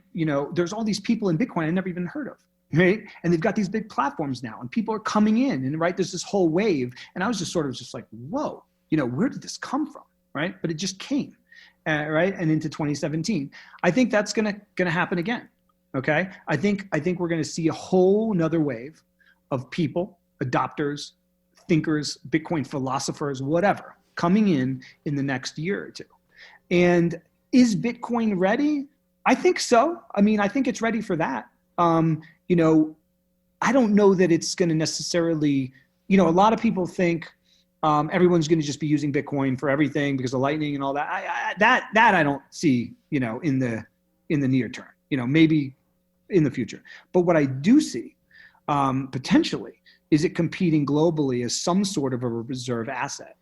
there's all these people in Bitcoin I never even heard of, right? And they've got these big platforms now, and people are coming in, and right, there's this whole wave. And I was just sort of just like, whoa, where did this come from, right? But it just came, right, and into 2017. I think that's gonna happen again. Okay, I think we're gonna see a whole nother wave of people, adopters, thinkers, Bitcoin philosophers, whatever, coming in the next year or two. And is Bitcoin ready? I think so. I mean, I think it's ready for that. I don't know that it's going to necessarily, a lot of people think everyone's going to just be using Bitcoin for everything because of Lightning and all that. That I don't see, in the near term, maybe in the future. But what I do see potentially is it competing globally as some sort of a reserve asset,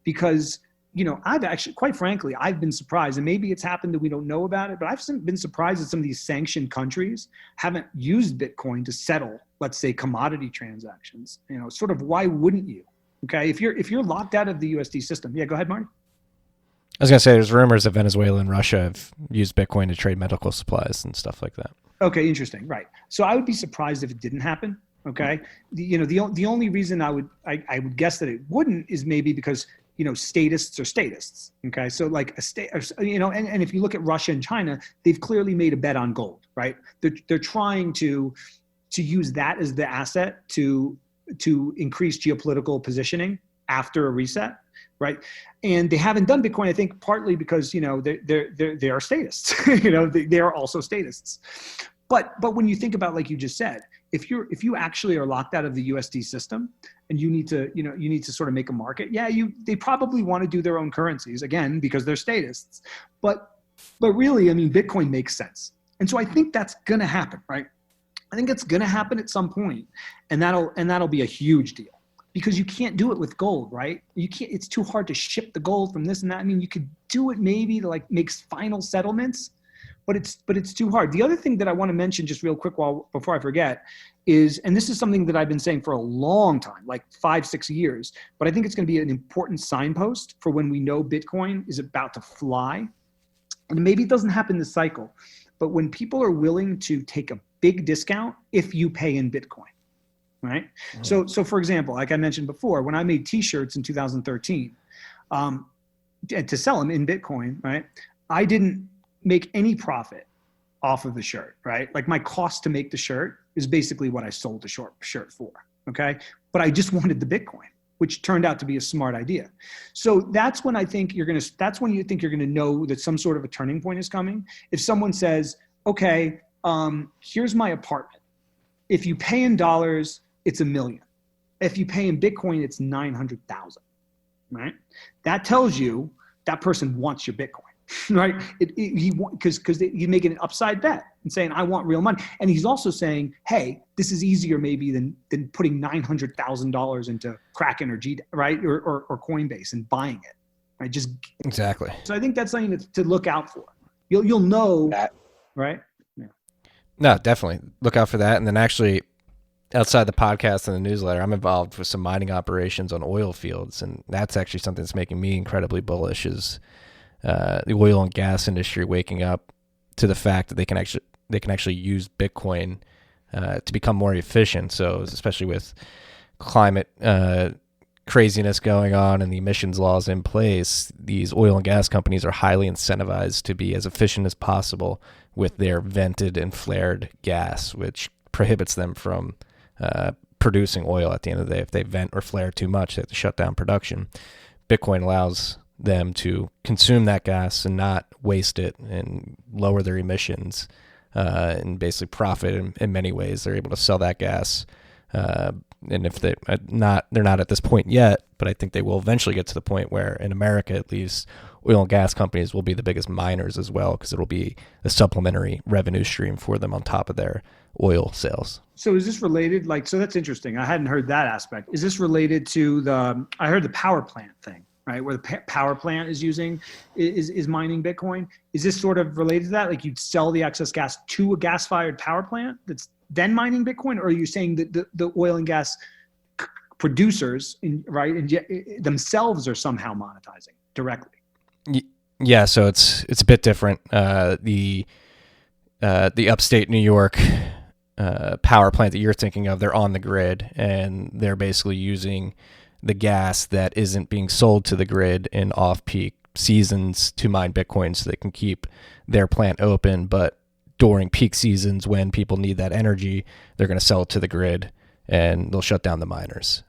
because I've actually, quite frankly, I've been surprised, and maybe it's happened that we don't know about it, but I've been surprised that some of these sanctioned countries haven't used Bitcoin to settle, let's say, commodity transactions. Sort of, why wouldn't you? Okay, if you're locked out of the USD system, yeah, go ahead, Marty. I was gonna say, there's rumors that Venezuela and Russia have used Bitcoin to trade medical supplies and stuff like that. Okay, interesting, right? So I would be surprised if it didn't happen. Okay, the only reason I would guess that it wouldn't is maybe because statists are statists. Okay, so like a state, and if you look at Russia and China, they've clearly made a bet on gold, right? They're trying to use that as the asset to increase geopolitical positioning after a reset, right? And they haven't done Bitcoin, I think, partly because they are statists. They are also statists. But when you think about, like you just said, if you actually are locked out of the USD system and you need to sort of make a market, they probably want to do their own currencies, again, because they're statists. But really, I mean, Bitcoin makes sense. And so I think that's going to happen, right? I think it's going to happen at some point, and that'll be a huge deal, because you can't do it with gold, right? You can't. It's too hard to ship the gold from this and that. I mean, you could do it maybe to like make final settlements, but it's too hard. The other thing that I want to mention just real quick before I forget is, and this is something that I've been saying for a long time, like 5-6 years, but I think it's going to be an important signpost for when we know Bitcoin is about to fly. And maybe it doesn't happen this cycle, but when people are willing to take a big discount if you pay in Bitcoin, right? Mm-hmm. So for example, like I mentioned before, when I made T-shirts in 2013 to sell them in Bitcoin, right? I didn't make any profit off of the shirt, right? Like my cost to make the shirt is basically what I sold the shirt for, okay? But I just wanted the Bitcoin, which turned out to be a smart idea. So that's when I think that's when you think you're gonna know that some sort of a turning point is coming. If someone says, okay, here's my apartment. If you pay in dollars, it's $1 million. If you pay in Bitcoin, it's 900,000, right? That tells you that person wants your Bitcoin. Right? Because he's making an upside bet and saying, I want real money. And he's also saying, hey, this is easier maybe than putting $900,000 into Kraken or right? Or Coinbase and buying it. Right? Just exactly. So I think that's something to look out for. You'll know that, right? Yeah. No, definitely look out for that. And then actually, outside the podcast and the newsletter, I'm involved with some mining operations on oil fields, and that's actually something that's making me incredibly bullish. Is the oil and gas industry waking up to the fact that they can actually use Bitcoin to become more efficient. So especially with climate craziness going on and the emissions laws in place, these oil and gas companies are highly incentivized to be as efficient as possible with their vented and flared gas, which prohibits them from producing oil at the end of the day. If they vent or flare too much, they have to shut down production. Bitcoin allows them to consume that gas and not waste it and lower their emissions and basically profit in many ways. They're able to sell that gas. And if they're not at this point yet, but I think they will eventually get to the point where, in America at least, oil and gas companies will be the biggest miners as well, because it'll be a supplementary revenue stream for them on top of their oil sales. So is this related? So that's interesting. I hadn't heard that aspect. Is this related to I heard the power plant thing, right? Where the power plant is mining Bitcoin. Is this sort of related to that? Like you'd sell the excess gas to a gas-fired power plant that's then mining Bitcoin? Or are you saying that the oil and gas producers, themselves are somehow monetizing directly? Yeah, so it's a bit different. The upstate New York power plant that you're thinking of, they're on the grid, and they're basically using the gas that isn't being sold to the grid in off-peak seasons to mine Bitcoin so they can keep their plant open. But during peak seasons, when people need that energy, they're going to sell it to the grid, and they'll shut down the miners.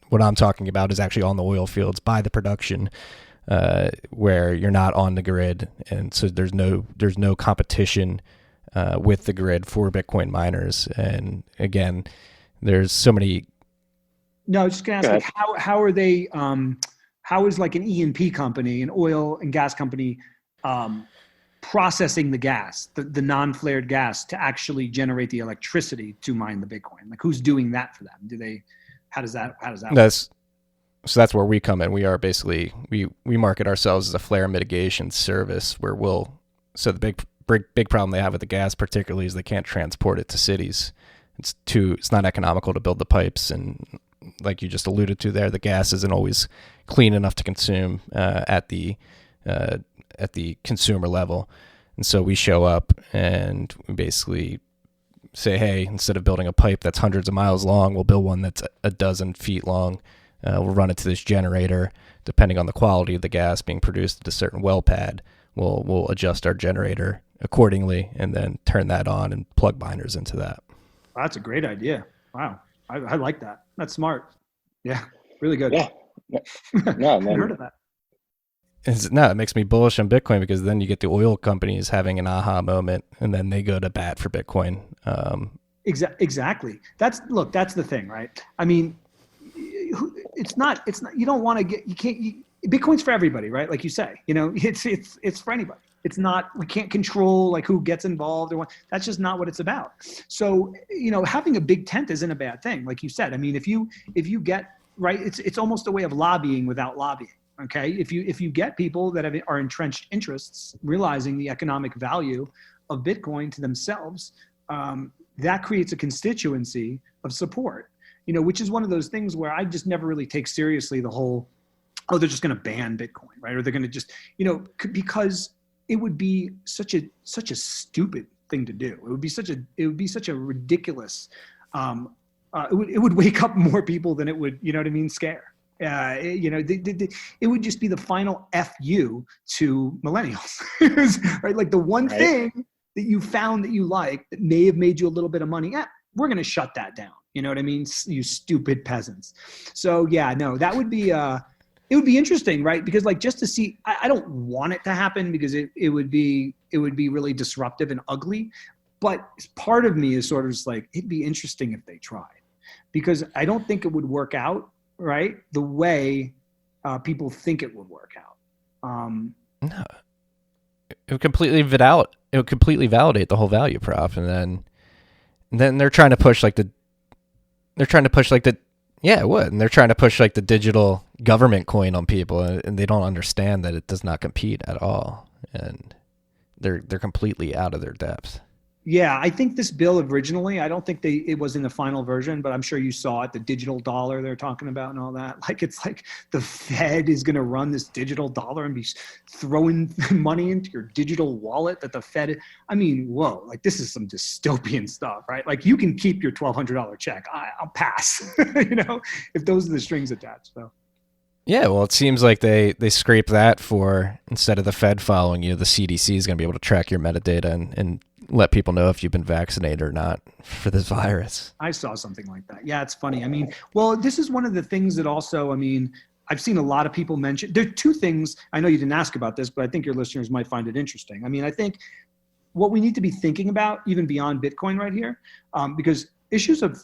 What I'm talking about is actually on the oil fields by the production, where you're not on the grid, and so there's no competition with the grid for Bitcoin miners. And again, there's so many. No, I was just gonna ask, like, how are they? How is like an E&P company, an oil and gas company, processing the gas, the non-flared gas, to actually generate the electricity to mine the Bitcoin? Like, who's doing that for them? Do they? How does that work? So that's where we come in. We are basically, we market ourselves as a flare mitigation service where so the big problem they have with the gas particularly is they can't transport it to cities. It's not economical to build the pipes, and like you just alluded to there, the gas isn't always clean enough to consume at the consumer level. And so we show up and we basically say, hey, instead of building a pipe that's hundreds of miles long, we'll build one that's a dozen feet long. We'll run it to this generator. Depending on the quality of the gas being produced at a certain well pad, we'll adjust our generator accordingly and then turn that on and plug miners into that. That's a great idea. Wow. I like that. That's smart. Yeah. Really good. Yeah. No, man. I heard of that. It makes me bullish on Bitcoin, because then you get the oil companies having an aha moment and then they go to bat for Bitcoin. Exactly. That's the thing, right? I mean, it's not, you don't want to Bitcoin's for everybody, right? Like you say, it's for anybody. It's not, we can't control like who gets involved or what. That's just not what it's about. So, having a big tent isn't a bad thing. Like you said, I mean, if you get, right, it's almost a way of lobbying without lobbying. Okay. If you get people that are entrenched interests, realizing the economic value of Bitcoin to themselves, that creates a constituency of support, which is one of those things where I just never really take seriously the whole, oh, they're just going to ban Bitcoin, right? Or they're going to just, because it would be such a stupid thing to do. It would be such a ridiculous, it would wake up more people than it would, scare. It would just be the final FU to millennials, right? Like the one thing that you found that you like that may have made you a little bit of money. We're going to shut that down. You know what I mean? You stupid peasants. So yeah, no, that would be, it would be interesting, right? Because like, just to see, I don't want it to happen because it would be really disruptive and ugly. But part of me is sort of just like, it'd be interesting if they tried, because I don't think it would work out, right, the way people think it would work out. No, it would completely validate the whole value prop, and then they're trying to push yeah, it would, and they're trying to push like the digital government coin on people, and they don't understand that it does not compete at all, and they're completely out of their depth. Yeah, I think this bill originally, I don't think it was in the final version, but I'm sure you saw it, the digital dollar they're talking about and all that. Like, it's like the Fed is going to run this digital dollar and be throwing money into your digital wallet that the Fed, I mean, whoa, like this is some dystopian stuff, right? Like you can keep your $1,200 check. I'll pass, if those are the strings attached. So. Yeah, well, it seems like they scrape that for, instead of the Fed following you, the CDC is going to be able to track your metadata and let people know if you've been vaccinated or not for this virus. I saw something like that. Yeah, it's funny. I mean, well, this is one of the things that also, I mean, I've seen a lot of people mention. There are two things, I know you didn't ask about this, but I think your listeners might find it interesting. I mean, I think what we need to be thinking about, even beyond Bitcoin right here, because issues of,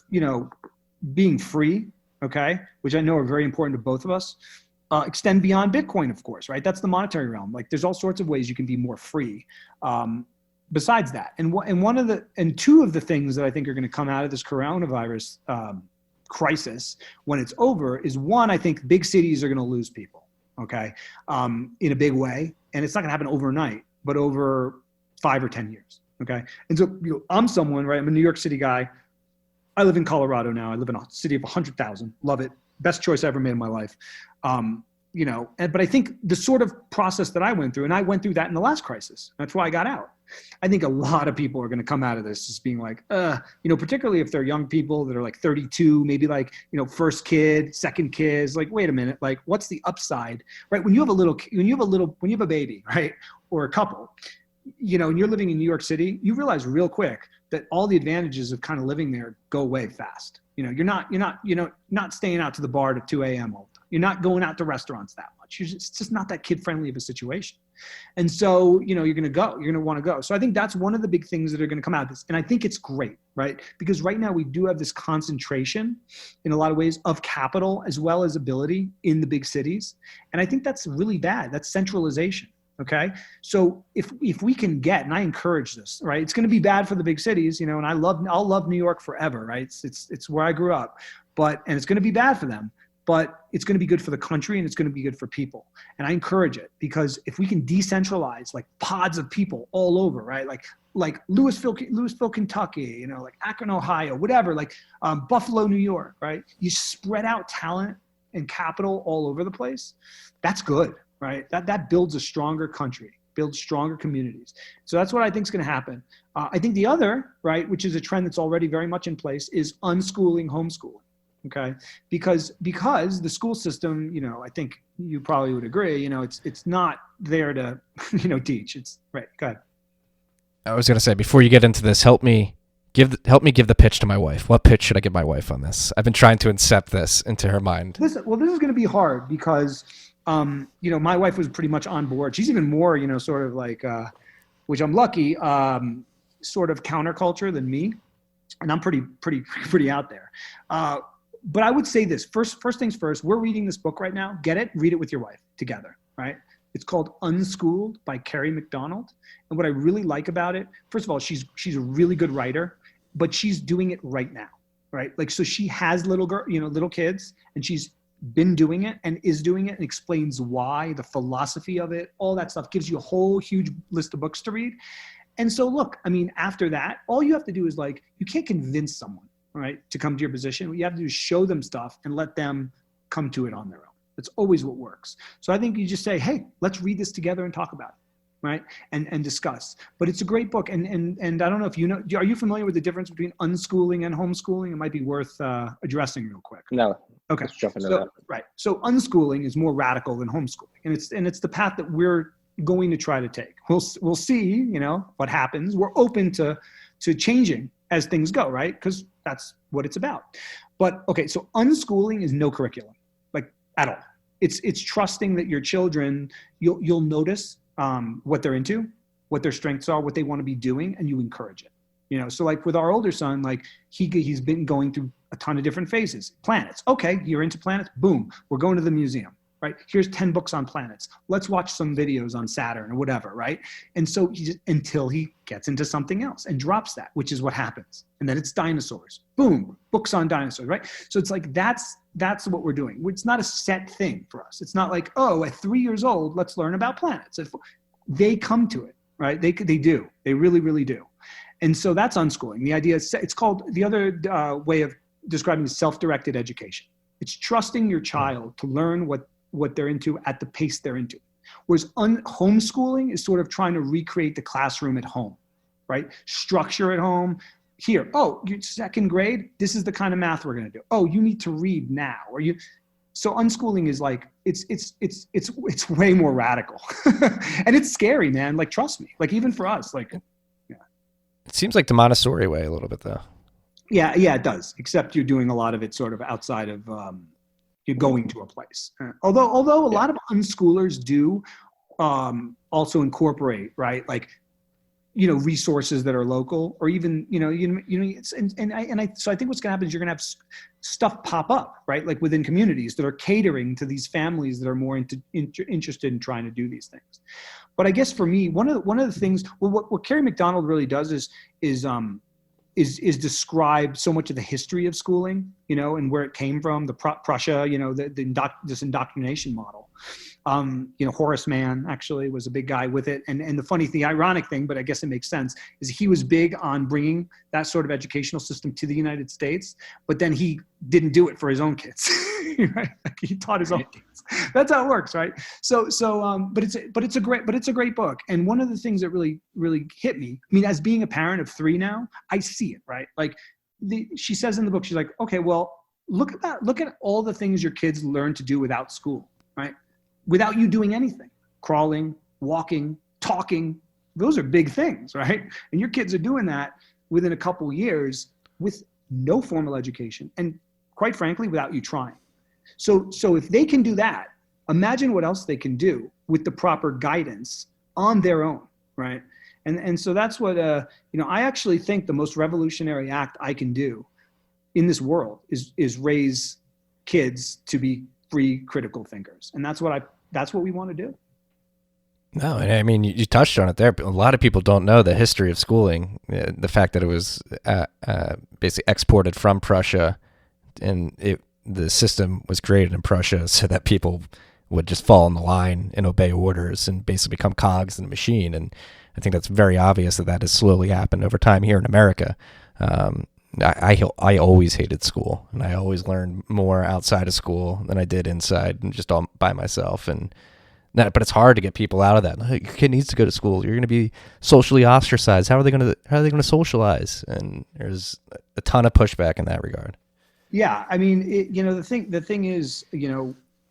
being free, okay, which I know are very important to both of us, extend beyond Bitcoin, of course, right? That's the monetary realm. Like there's all sorts of ways you can be more free. Besides that, and two of the things that I think are going to come out of this coronavirus crisis when it's over is, one, I think big cities are going to lose people, okay, in a big way, and it's not going to happen overnight, but over 5 or 10 years, okay. And so I'm someone, right? I'm a New York City guy. I live in Colorado now. I live in a city of 100,000. Love it. Best choice I ever made in my life. but I think the sort of process that I went through, and I went through that in the last crisis. That's why I got out. I think a lot of people are going to come out of this just being like, particularly if they're young people that are like 32, maybe like, first kid, second kids, like, wait a minute, like what's the upside, right? When you have a baby, right? Or a couple, and you're living in New York City, you realize real quick that all the advantages of kind of living there go away fast. You're not staying out to the bar at 2 a.m. all the time. You're not going out to restaurants that much. It's just not that kid friendly of a situation. And so, you're going to want to go. So I think that's one of the big things that are going to come out of this. And I think it's great, right? Because right now we do have this concentration in a lot of ways of capital as well as ability in the big cities. And I think that's really bad. That's centralization. Okay. So if we can get, and I encourage this, right, it's going to be bad for the big cities, and I'll love New York forever, right? It's where I grew up, and it's going to be bad for them, but it's going to be good for the country and it's going to be good for people. And I encourage it because if we can decentralize like pods of people all over, right? Like Louisville, Kentucky, like Akron, Ohio, whatever, like Buffalo, New York, right? You spread out talent and capital all over the place. That's good. Right? That builds a stronger country, builds stronger communities. So that's what I think is going to happen. I think the other, right, which is a trend that's already very much in place, is unschooling, homeschooling. Okay, because the school system, I think you probably would agree, it's not there to, teach. It's right. Go ahead. I was going to say, before you get into this, help me give the pitch to my wife. What pitch should I give my wife on this? I've been trying to incept this into her mind. This is going to be hard because my wife was pretty much on board. She's even more, sort of like, which I'm lucky, sort of counterculture than me. And I'm pretty out there. But I would say this, first things first, we're reading this book right now. Get it, read it with your wife together, right? It's called Unschooled by Carrie Macdonald. And what I really like about it, first of all, she's a really good writer, but she's doing it right now, right? Like, so she has little kids, and she's been doing it and is doing it and explains why, the philosophy of it, all that stuff, gives you a whole huge list of books to read. And so look, after that, all you have to do is you can't convince someone, right, to come to your position. What you have to do is show them stuff and let them come to it on their own. That's always what works. So I think you just say, hey, let's read this together and talk about it. Right. And discuss. But it's a great book. And I don't know if are you familiar with the difference between unschooling and homeschooling? It might be worth addressing real quick. No. Okay. Let's jump into that. Right. So unschooling is more radical than homeschooling. And it's the path that we're going to try to take. We'll see, what happens. We're open to changing as things go, right? Because that's what it's about. But okay, so unschooling is no curriculum, like at all. It's trusting that your children, you'll notice what they're into, what their strengths are, what they want to be doing, and you encourage it. So like with our older son, like he's been going through a ton of different phases. Planets. Okay, you're into planets. Boom, we're going to the museum, right? Here's 10 books on planets. Let's watch some videos on Saturn or whatever, right? And so until he gets into something else and drops that, which is what happens. And then it's dinosaurs. Boom, books on dinosaurs, right? So it's like that's what we're doing. It's not a set thing for us. It's not like, at 3 years old, let's learn about planets. They come to it, right? They do. They really, really do. And so that's unschooling. The idea is, it's called, the other way of describing is self-directed education. It's trusting your child to learn what they're into at the pace they're into. Whereas homeschooling is sort of trying to recreate the classroom at home, right? Structure at home. Here, you're second grade, this is the kind of math we're going to do. You need to read now. So unschooling is like, it's way more radical. And it's scary, man. Like, trust me, like even for us, like, yeah. It seems like the Montessori way a little bit though. Yeah, it does. Except you're doing a lot of it sort of outside of, you're going to a place. Although a lot of unschoolers do also incorporate, right? Like, resources that are local, or even, so I think what's going to happen is you're going to have stuff pop up, right? Like within communities that are catering to these families that are more interested in trying to do these things. But I guess for me, one of the things, what Carrie Macdonald really does is describe so much of the history of schooling, and where it came from, Prussia, this indoctrination model. Horace Mann actually was a big guy with it. And the ironic thing, but I guess it makes sense, is he was big on bringing that sort of educational system to the United States, but then he didn't do it for his own kids. right? Like he taught his own kids. That's how it works, right? But it's a great book. And one of the things that really hit me, I mean, as being a parent of 3 now, I see it, right? Like she says in the book, she's like, okay, well, look at that. Look at all the things your kids learn to do without school, right? Without you doing anything, crawling, walking, talking. Those are big things, right? And your kids are doing that within a couple years with no formal education and, quite frankly, without you trying. So if they can do that, imagine what else they can do with the proper guidance on their own, right? And so that's what I actually think the most revolutionary act I can do in this world is raise kids to be free critical thinkers, and that's what we want to do. No, I mean, you touched on it there, but a lot of people don't know the history of schooling, the fact that it was basically exported from Prussia, and the system was created in Prussia so that people would just fall in the line and obey orders and basically become cogs in the machine. And I think that's very obvious that has slowly happened over time here in America. I always hated school, and I always learned more outside of school than I did inside and just all by myself. But it's hard to get people out of that. Your kid needs to go to school. You're going to be socially ostracized. How are they going to socialize? And there's a ton of pushback in that regard. Yeah, I mean, the thing is,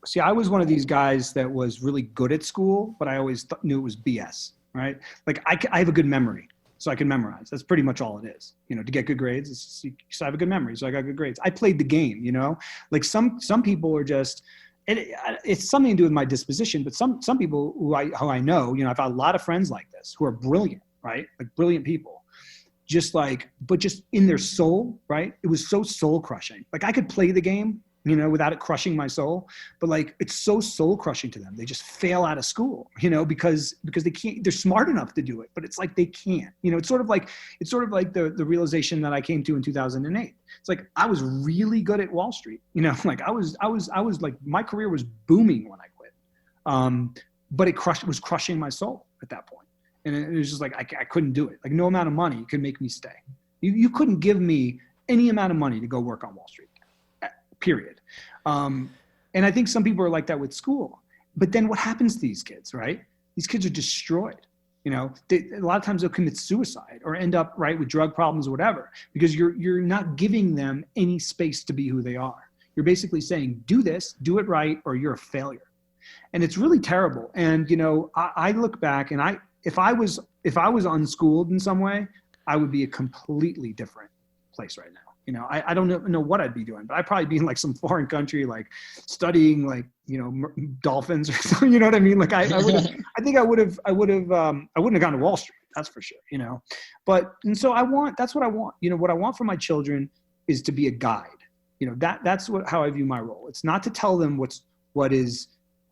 see, I was one of these guys that was really good at school, but I always knew it was BS, right? Like I have a good memory, so I can memorize. That's pretty much all it is. To get good grades, so I have a good memory, so I got good grades. I played the game, like some people are just. It's something to do with my disposition, but some people who I know, I've had a lot of friends like this who are brilliant, right? Like brilliant people, but just in their soul, right? It was so soul crushing. Like I could play the game, without it crushing my soul, but like it's so soul crushing to them. They just fail out of school, because they can't. They're smart enough to do it, but it's like they can't. It's sort of like the realization that I came to in 2008. It's like I was really good at Wall Street, like I was like my career was booming when I quit, but it was crushing my soul at that point, and it was just like I couldn't do it. Like no amount of money could make me stay. You couldn't give me any amount of money to go work on Wall Street. Period. And I think some people are like that with school. But then what happens to these kids, right? These kids are destroyed. A lot of times they'll commit suicide or end up right with drug problems or whatever, because you're not giving them any space to be who they are. You're basically saying, do this, do it right, or you're a failure. And it's really terrible. And I look back and if I was unschooled in some way, I would be a completely different place right now. I don't know what I'd be doing, but I'd probably be in like some foreign country, like studying like, dolphins or something, you know what I mean? Like I wouldn't have gone to Wall Street. That's for sure, and so that's what I want. What I want for my children is to be a guide. That's how I view my role. It's not to tell them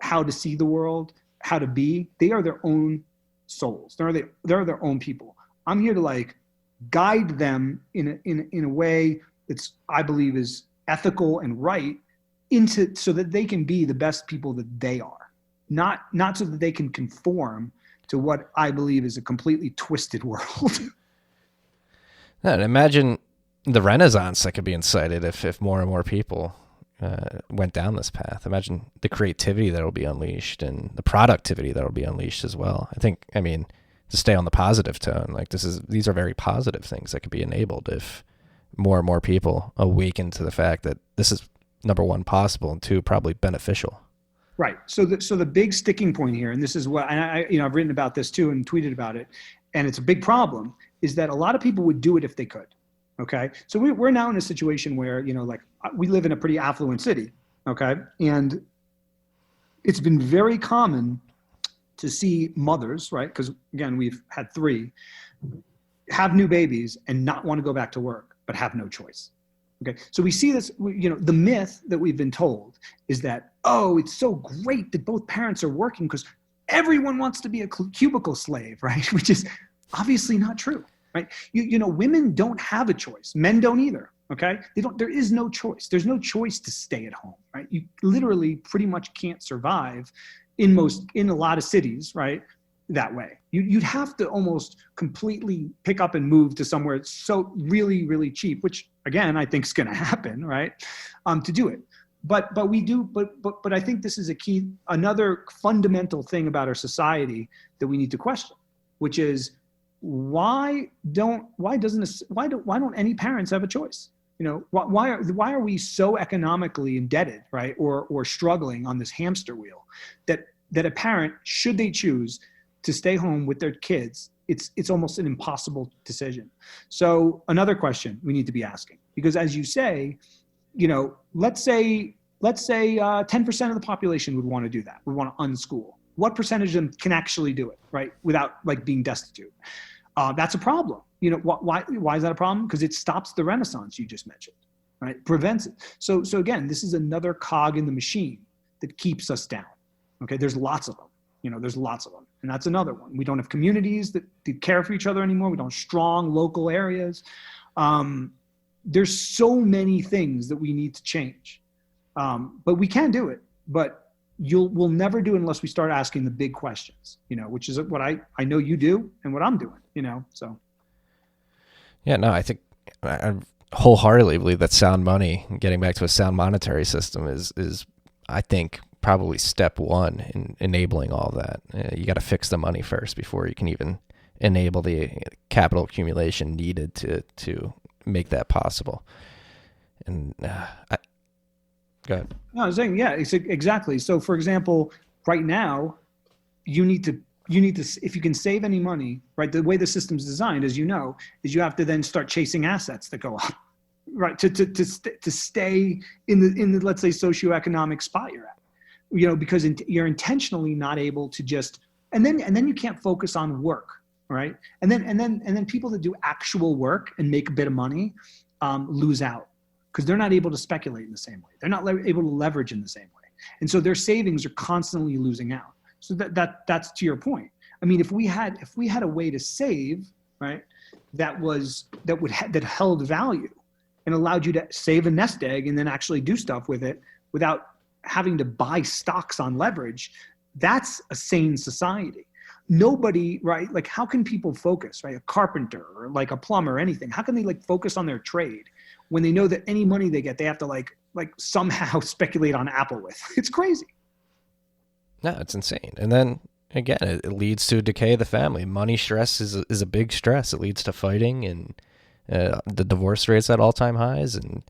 how to see the world, how to be. They are their own souls. They're their own people. I'm here to like guide them in a way that's, I believe, is ethical and right so that they can be the best people that they are, not so that they can conform to what I believe is a completely twisted world. And imagine the renaissance that could be incited if more and more people went down this path. Imagine the creativity that will be unleashed and the productivity that will be unleashed as well. To stay on the positive tone, like these are very positive things that could be enabled if more and more people awaken to the fact that this is, number one, possible, and two, probably beneficial. Right. So the big sticking point here, and this is what I've written about this too and tweeted about it, and it's a big problem, is that a lot of people would do it if they could. Okay. So we're now in a situation where we live in a pretty affluent city. Okay, and it's been very common to see mothers, right? Because again, we've had 3, have new babies and not want to go back to work, but have no choice. Okay, so we see this, the myth that we've been told is that, oh, it's so great that both parents are working because everyone wants to be a cubicle slave, right? Which is obviously not true, right? Women don't have a choice. Men don't either, okay? There is no choice. There's no choice to stay at home, right? You literally pretty much can't survive in a lot of cities, right? That way. You'd have to almost completely pick up and move to somewhere it's so really, really cheap, which again, I think is going to happen, right? To do it. But we do, but I think this is another fundamental thing about our society that we need to question, which is why don't any parents have a choice? Why are we so economically indebted, right? Or struggling on this hamster wheel that a parent, should they choose to stay home with their kids, it's almost an impossible decision. So another question we need to be asking, because as you say, let's say 10% of the population would want to do that, would want to unschool. What percentage of them can actually do it, right? Without like being destitute? That's a problem. Why is that a problem? Because it stops the renaissance you just mentioned, right? Prevents it. So again, this is another cog in the machine that keeps us down. Okay, there's lots of them. There's lots of them, and that's another one. We don't have communities that care for each other anymore. We don't have strong local areas. There's so many things that we need to change, but we can do it. But we'll never do it unless we start asking the big questions. Which is what I know you do and what I'm doing. So. Yeah, no, I think I wholeheartedly believe that sound money, getting back to a sound monetary system, is I think probably step one in enabling all of that. You got to fix the money first before you can even enable the capital accumulation needed to make that possible. And go ahead. No, I was saying, yeah, exactly. So, for example, right now, you need to, if you can save any money, right? The way the system's designed, as you know, is you have to then start chasing assets that go up, right? To stay in the let's say socioeconomic spot you're at, because you're intentionally not able to just, and then you can't focus on work, right? And then people that do actual work and make a bit of money lose out because they're not able to speculate in the same way. They're not able to leverage in the same way, and so their savings are constantly losing out. So that's to your point. I mean, if we had a way to save, right, that held value and allowed you to save a nest egg and then actually do stuff with it without having to buy stocks on leverage, that's a sane society. Nobody, right? Like, how can people focus, right? A carpenter or like a plumber or anything. How can they like focus on their trade when they know that any money they get, they have to like somehow speculate on Apple with? It's crazy. No, it's insane. And then again, it leads to a decay of the family. Money stress is a big stress. It leads to fighting, and the divorce rates at all-time highs. And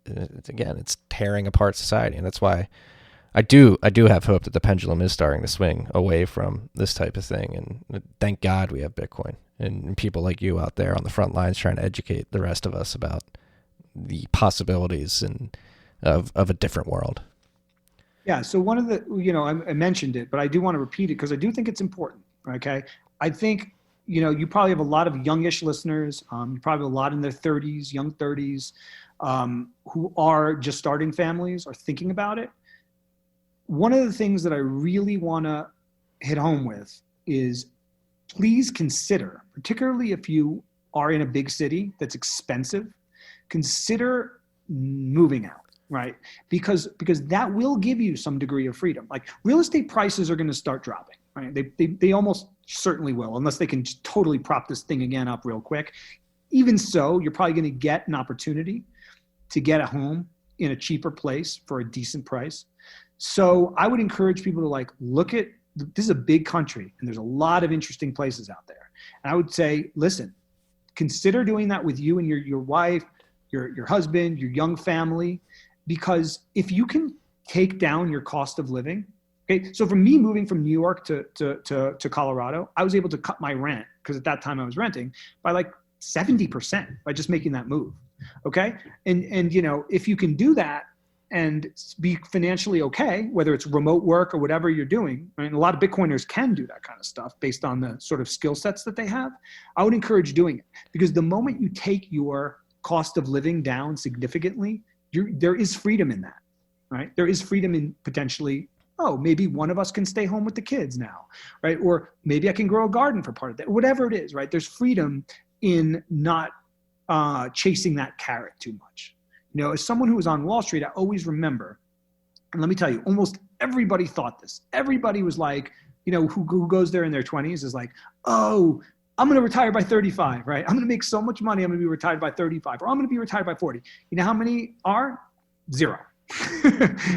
it's tearing apart society. And that's why I do have hope that the pendulum is starting to swing away from this type of thing. And thank God we have Bitcoin and people like you out there on the front lines trying to educate the rest of us about the possibilities of a different world. Yeah. So one of the, I mentioned it, but I do want to repeat it because I do think it's important. Okay. I think, you probably have a lot of youngish listeners. You probably have a lot in their 30s, young 30s, who are just starting families or thinking about it. One of the things that I really want to hit home with is please consider, particularly if you are in a big city that's expensive, consider moving out. Right. Because that will give you some degree of freedom. Like real estate prices are going to start dropping. Right. They almost certainly will, unless they can just totally prop this thing again up real quick. Even so, you're probably going to get an opportunity to get a home in a cheaper place for a decent price. So I would encourage people to look at, this is a big country and there's a lot of interesting places out there. And I would say, listen, consider doing that with you and your wife, your husband, your young family. Because if you can take down your cost of living, okay. So for me moving from New York to Colorado, I was able to cut my rent, because at that time I was renting, by 70% by just making that move. Okay. And if you can do that and be financially okay, whether it's remote work or whatever you're doing, and a lot of Bitcoiners can do that kind of stuff based on the sort of skill sets that they have, I would encourage doing it. Because the moment you take your cost of living down significantly, there is freedom in that, right? There is freedom in potentially, maybe one of us can stay home with the kids now, right? Or maybe I can grow a garden for part of that, whatever it is, right? There's freedom in not chasing that carrot too much. As someone who was on Wall Street, I always remember, and let me tell you, almost everybody thought this. Everybody was like, who goes there in their 20s is like, I'm going to retire by 35, right? I'm going to make so much money. I'm going to be retired by 35, or I'm going to be retired by 40. You know how many are? 0.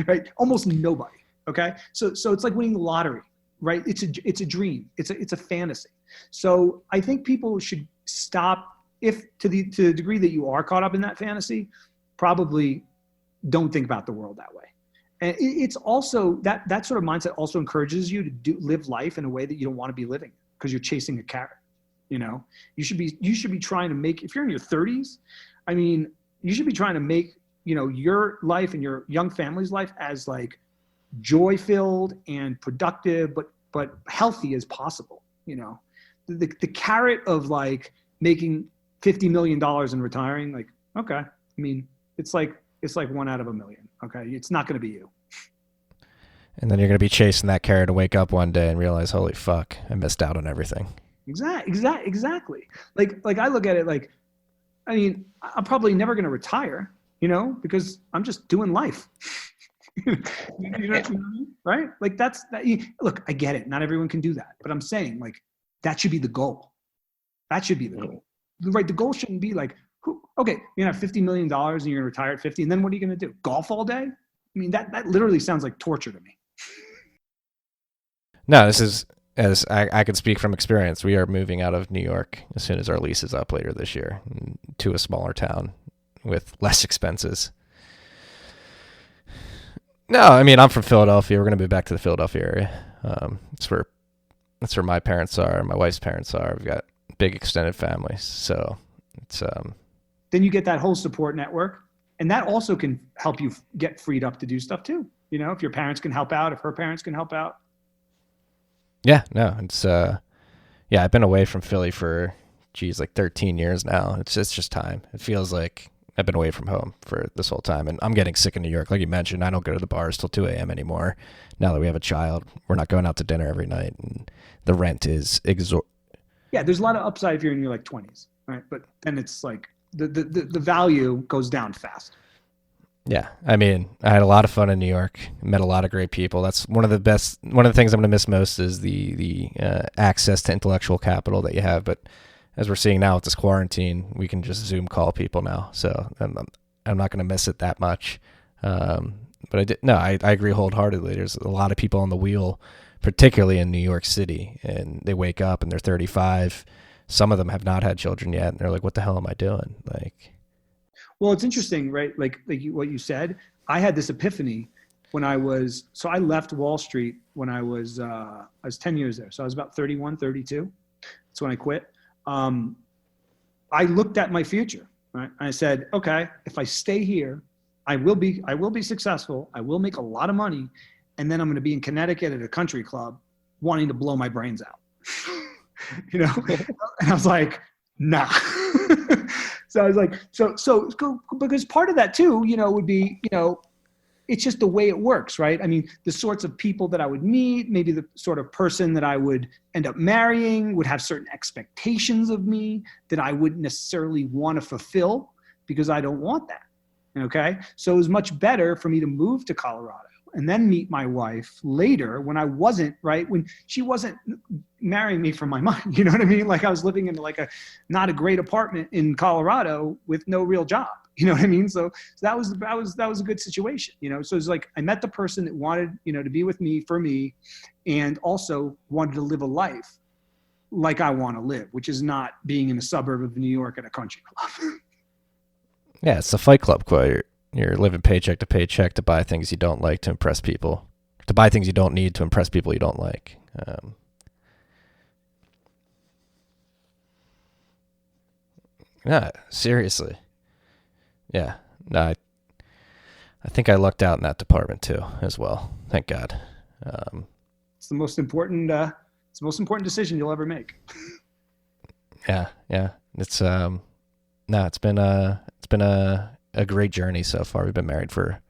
right? Almost nobody. Okay. So it's like winning the lottery, right? It's a dream. It's a fantasy. So I think people should stop, if to the degree that you are caught up in that fantasy, probably don't think about the world that way. And it's also that sort of mindset also encourages you to live life in a way that you don't want to be living, because you're chasing a carrot. You know, you should be trying to make, if you're in your 30s, I mean, you should be trying to make, you know, your life and your young family's life as like joy-filled and productive, but healthy as possible. You know, the carrot of like making $50 million and retiring, like, okay, I mean, it's like 1 out of a million. Okay, it's not going to be you. And then you're going to be chasing that carrot to wake up one day and realize, holy fuck, I missed out on everything. Exactly. Like I look at it like, I mean, I'm probably never going to retire, you know, because I'm just doing life. You know what I mean? Right? Like look, I get it. Not everyone can do that, but I'm saying like that should be the goal. That should be the goal, right? The goal shouldn't be like, okay, you're gonna have $50 million and you're gonna retire at 50, and then what are you gonna do? Golf all day? I mean, that literally sounds like torture to me. No, this is, as I can speak from experience, we are moving out of New York as soon as our lease is up later this year to a smaller town with less expenses. No, I mean, I'm from Philadelphia. We're going to move back to the Philadelphia area. That's where my parents are, my wife's parents are. We've got big extended families. So it's... Then you get that whole support network. And that also can help you get freed up to do stuff too. You know, if your parents can help out, if her parents can help out. Yeah, no, it's, I've been away from Philly for, like 13 years now. It's just time. It feels like I've been away from home for this whole time, and I'm getting sick of New York. Like you mentioned, I don't go to the bars till 2 a.m. anymore. Now that we have a child, we're not going out to dinner every night, and the rent is Yeah, there's a lot of upside if you're in your like 20s, right? But then it's like the value goes down fast. Yeah, I mean, I had a lot of fun in New York. Met a lot of great people. That's one of the things I'm going to miss most is the access to intellectual capital that you have. But as we're seeing now with this quarantine, we can just Zoom call people now. So I'm not going to miss it that much. But I agree wholeheartedly. There's a lot of people on the wheel, particularly in New York City, and they wake up and they're 35. Some of them have not had children yet, and they're like, "What the hell am I doing?" Like. Well, it's interesting, right? Like what you said. I had this epiphany when I left Wall Street when I was 10 years there. So I was about 31, 32. That's when I quit. I looked at my future, right? And I said, okay, if I stay here, I will be successful. I will make a lot of money. And then I'm going to be in Connecticut at a country club wanting to blow my brains out, you know? And I was like, nah. So I was like, so because part of that too, you know, would be, you know, it's just the way it works, right? I mean, the sorts of people that I would meet, maybe the sort of person that I would end up marrying would have certain expectations of me that I wouldn't necessarily want to fulfill because I don't want that. Okay. So it was much better for me to move to Colorado and then meet my wife later when I wasn't, right, when she wasn't marrying me for my money. You know what I mean? Like I was living in like not a great apartment in Colorado with no real job. You know what I mean? So that was a good situation, you know? So it's like, I met the person that wanted, you know, to be with me for me and also wanted to live a life like I want to live, which is not being in a suburb of New York at a country club. Yeah, it's the Fight Club quote. You're living paycheck to paycheck to buy things you don't like to impress people, to buy things you don't need to impress people you don't like. Yeah, seriously. Yeah, no, I think I lucked out in that department too, as well. Thank God. It's the most important. It's the most important decision you'll ever make. Yeah. It's it's been a great journey so far. We've been married for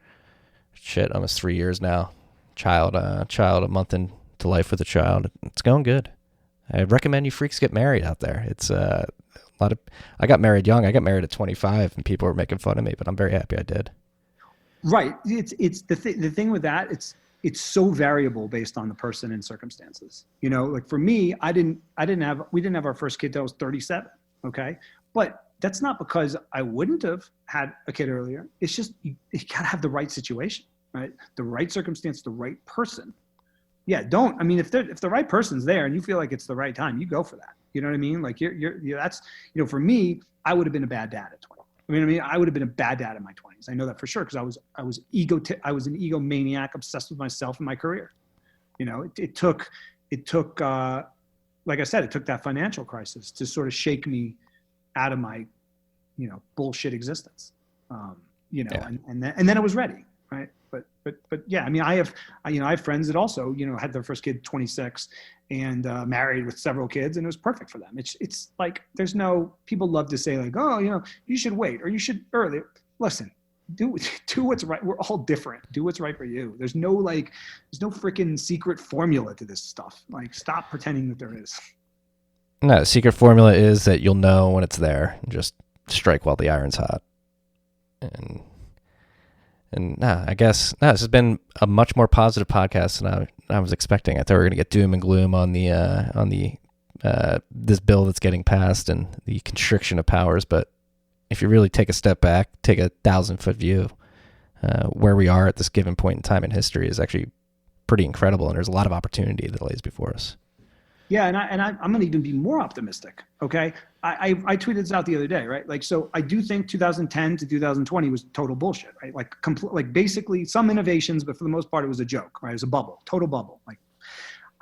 almost 3 years now. Child a month into life with a child. It's going good. I recommend you freaks get married out there. It's I got married young. I got married at 25 and people were making fun of me, but I'm very happy I did. Right. It's the thing with that. It's so variable based on the person and circumstances. You know, like for me, we didn't have our first kid till I was 37. Okay. But that's not because I wouldn't have had a kid earlier. It's just you gotta have the right situation, right? The right circumstance, the right person. Yeah, if the right person's there and you feel like it's the right time, you go for that. You know what I mean? Like you're that's, for me, I would have been a bad dad at 20. I would have been a bad dad in my 20s. I know that for sure because I was an egomaniac, obsessed with myself and my career. It took like I said, it took that financial crisis to sort of shake me out of my, bullshit existence. And then I was ready, right? But yeah, I have friends that also, had their first kid 26 and married with several kids, and it was perfect for them. It's like people love to say like, oh, you should wait or you should early. Listen, do what's right. We're all different. Do what's right for you. There's no freaking secret formula to this stuff. Like, stop pretending that there is. No, the secret formula is that you'll know when it's there. Just strike while the iron's hot. I guess this has been a much more positive podcast than I was expecting. I thought we were going to get doom and gloom on the this bill that's getting passed and the constriction of powers. But if you really take a step back, take a 1,000-foot view, where we are at this given point in time in history is actually pretty incredible, and there's a lot of opportunity that lays before us. Yeah, and I'm going to even be more optimistic. Okay, I tweeted this out the other day, right? Like, so I do think 2010 to 2020 was total bullshit, right? Like basically some innovations, but for the most part it was a joke, right? It was a bubble, total bubble. Like,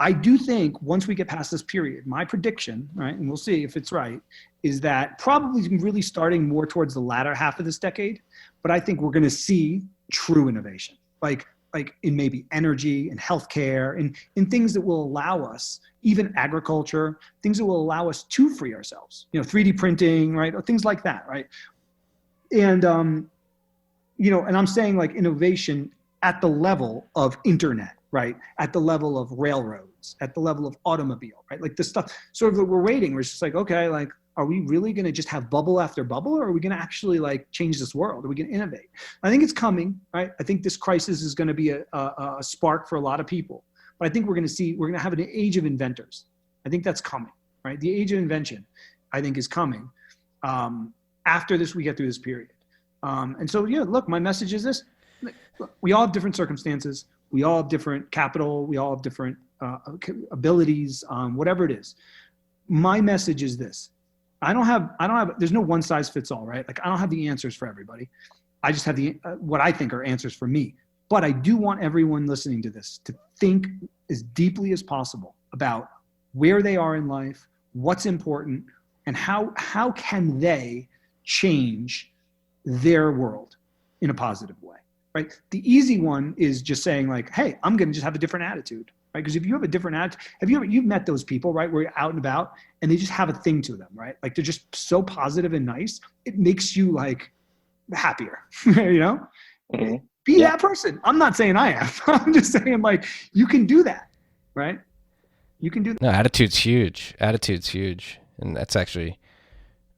I do think once we get past this period, my prediction, right, and we'll see if it's right, is that probably really starting more towards the latter half of this decade, but I think we're going to see true innovation, like in maybe energy and healthcare and in things that will allow us, even agriculture, things that will allow us to free ourselves, 3D printing, right? Or things like that, right? And, and I'm saying like innovation at the level of internet, right? At the level of railroads, at the level of automobile, right? Like the stuff sort of that we're waiting. We're just like, okay, like, are we really going to just have bubble after bubble, or are we going to actually like change this world? Are we going to innovate? I think it's coming, right? I think this crisis is going to be a spark for a lot of people, but I think we're going to have an age of inventors. I think that's coming, right? The age of invention, I think, is coming after this, we get through this period. And so, look, my message is this. Look, we all have different circumstances. We all have different capital. We all have different abilities, whatever it is. My message is this. There's no one size fits all, right? Like, I don't have the answers for everybody. I just have what I think are answers for me. But I do want everyone listening to this to think as deeply as possible about where they are in life, what's important, and how can they change their world in a positive way, right? The easy one is just saying like, hey, I'm going to just have a different attitude. Right? Because if you have a different attitude, you've met those people, right? Where you're out and about and they just have a thing to them, right? Like, they're just so positive and nice. It makes you like happier, Mm-hmm. Be that person. I'm not saying I am. I'm just saying like, you can do that, right? You can do that. No, attitude's huge. And that's actually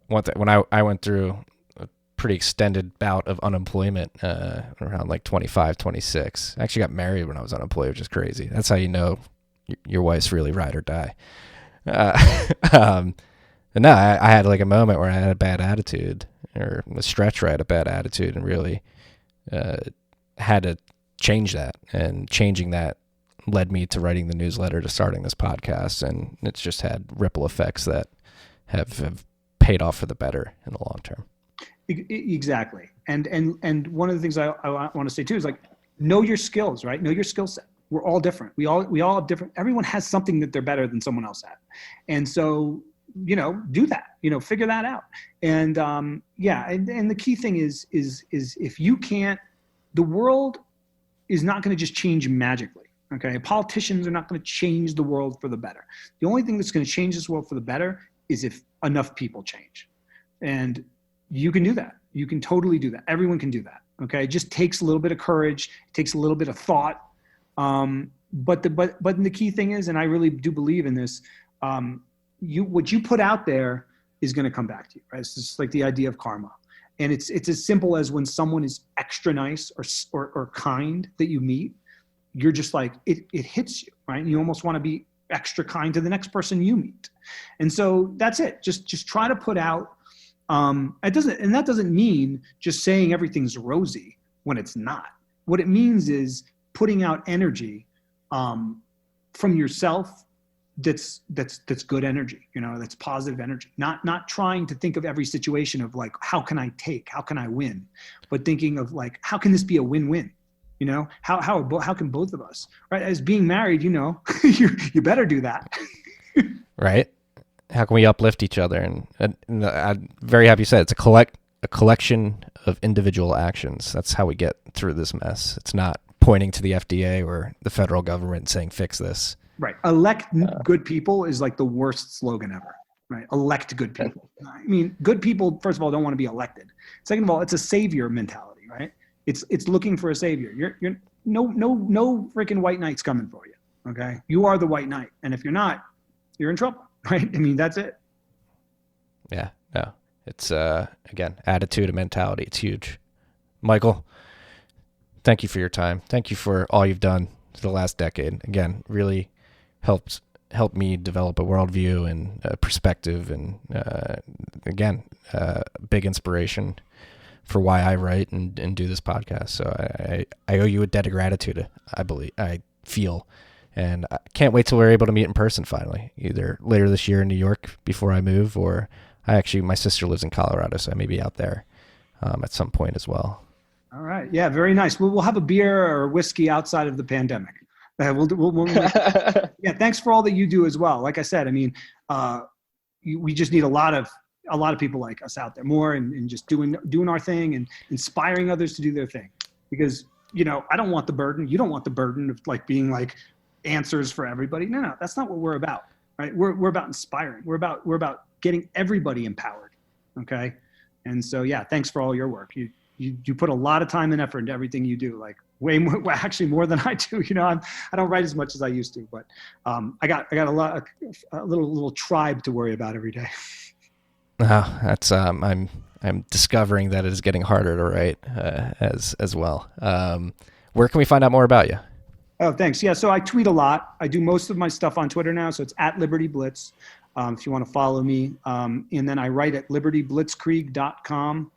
one thing. When I went through a pretty extended bout of unemployment around like 25, 26. I actually got married when I was unemployed, which is crazy. That's how you know your wife's really ride or die. And no, I had like a moment where I had a bad attitude, or a stretch where I had a bad attitude, and really had to change that. And changing that led me to writing the newsletter, to starting this podcast, and it's just had ripple effects that have paid off for the better in the long term. Exactly. And one of the things I want to say too is like, know your skills, right? Know your skill set. We're all different. We all have different, everyone has something that they're better than someone else at. And so, do that, figure that out. And and the key thing is if you can't, the world is not going to just change magically. Okay. Politicians are not going to change the world for the better. The only thing that's going to change this world for the better is if enough people change. And you can do that. You can totally do that. Everyone can do that. Okay. It just takes a little bit of courage. It takes a little bit of thought. But the key thing is, and I really do believe in this, what you put out there is going to come back to you, right? It's just like the idea of karma. And it's as simple as when someone is extra nice or kind that you meet, you're just like, it hits you, right? And you almost want to be extra kind to the next person you meet. And so that's it. Just try to put out That doesn't mean just saying everything's rosy when it's not. What it means is putting out energy from yourself that's good energy, that's positive energy. Not trying to think of every situation of like, how can I win, but thinking of like, how can this be a win-win? How can both of us, right? As being married, you better do that. Right. How can we uplift each other? And I'm very happy you said it's a collection of individual actions. That's how we get through this mess. It's not pointing to the FDA or the federal government saying, fix this. Right. Elect good people is like the worst slogan ever, right? Elect good people. I mean, good people, first of all, don't want to be elected. Second of all, it's a savior mentality, right? It's looking for a savior. You're no freaking white knight's coming for you. Okay. You are the white knight. And if you're not, you're in trouble, right? I mean, that's it. Yeah, no, it's, again, attitude and mentality. It's huge. Michael, thank you for your time. Thank you for all you've done for the last decade. Again, really helped me develop a worldview and a perspective, and big inspiration for why I write and do this podcast. So I owe you a debt of gratitude, I feel, and I can't wait till we're able to meet in person finally, either later this year in New York before I move, or my sister lives in Colorado, so I may be out there at some point as well. All right. Yeah, very nice. We'll have a beer or whiskey outside of the pandemic. Yeah, thanks for all that you do as well. Like I said, I mean, we just need a lot of people like us out there more, and just doing our thing and inspiring others to do their thing. Because, I don't want the burden. You don't want the burden of like being like answers for everybody. No, that's not what we're about, right? We're about inspiring. We're about getting everybody empowered. Okay. And so, yeah, thanks for all your work. You put a lot of time and effort into everything you do, like way more, actually more than I do. I don't write as much as I used to, but I got a little tribe to worry about every day. Oh, that's I'm discovering that it is getting harder to write as well. Where can we find out more about you? Oh, thanks. Yeah, so I tweet a lot. I do most of my stuff on Twitter now, so it's at Liberty Blitz if you want to follow me. And then I write at libertyblitzkrieg.com.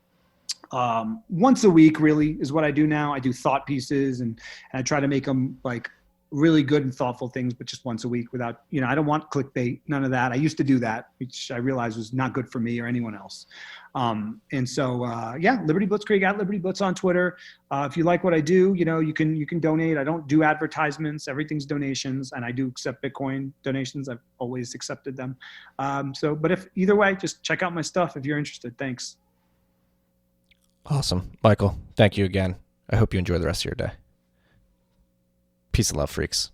Once a week really is what I do now. I do thought pieces and I try to make them like really good and thoughtful things, but just once a week without, I don't want clickbait, none of that. I used to do that, which I realized was not good for me or anyone else. And so, Liberty Blitzkrieg at Liberty Blitz on Twitter. If you like what I do, you can donate. I don't do advertisements. Everything's donations, and I do accept Bitcoin donations. I've always accepted them. But if either way, just check out my stuff if you're interested. Thanks. Awesome. Michael, thank you again. I hope you enjoy the rest of your day. Peace and love, freaks.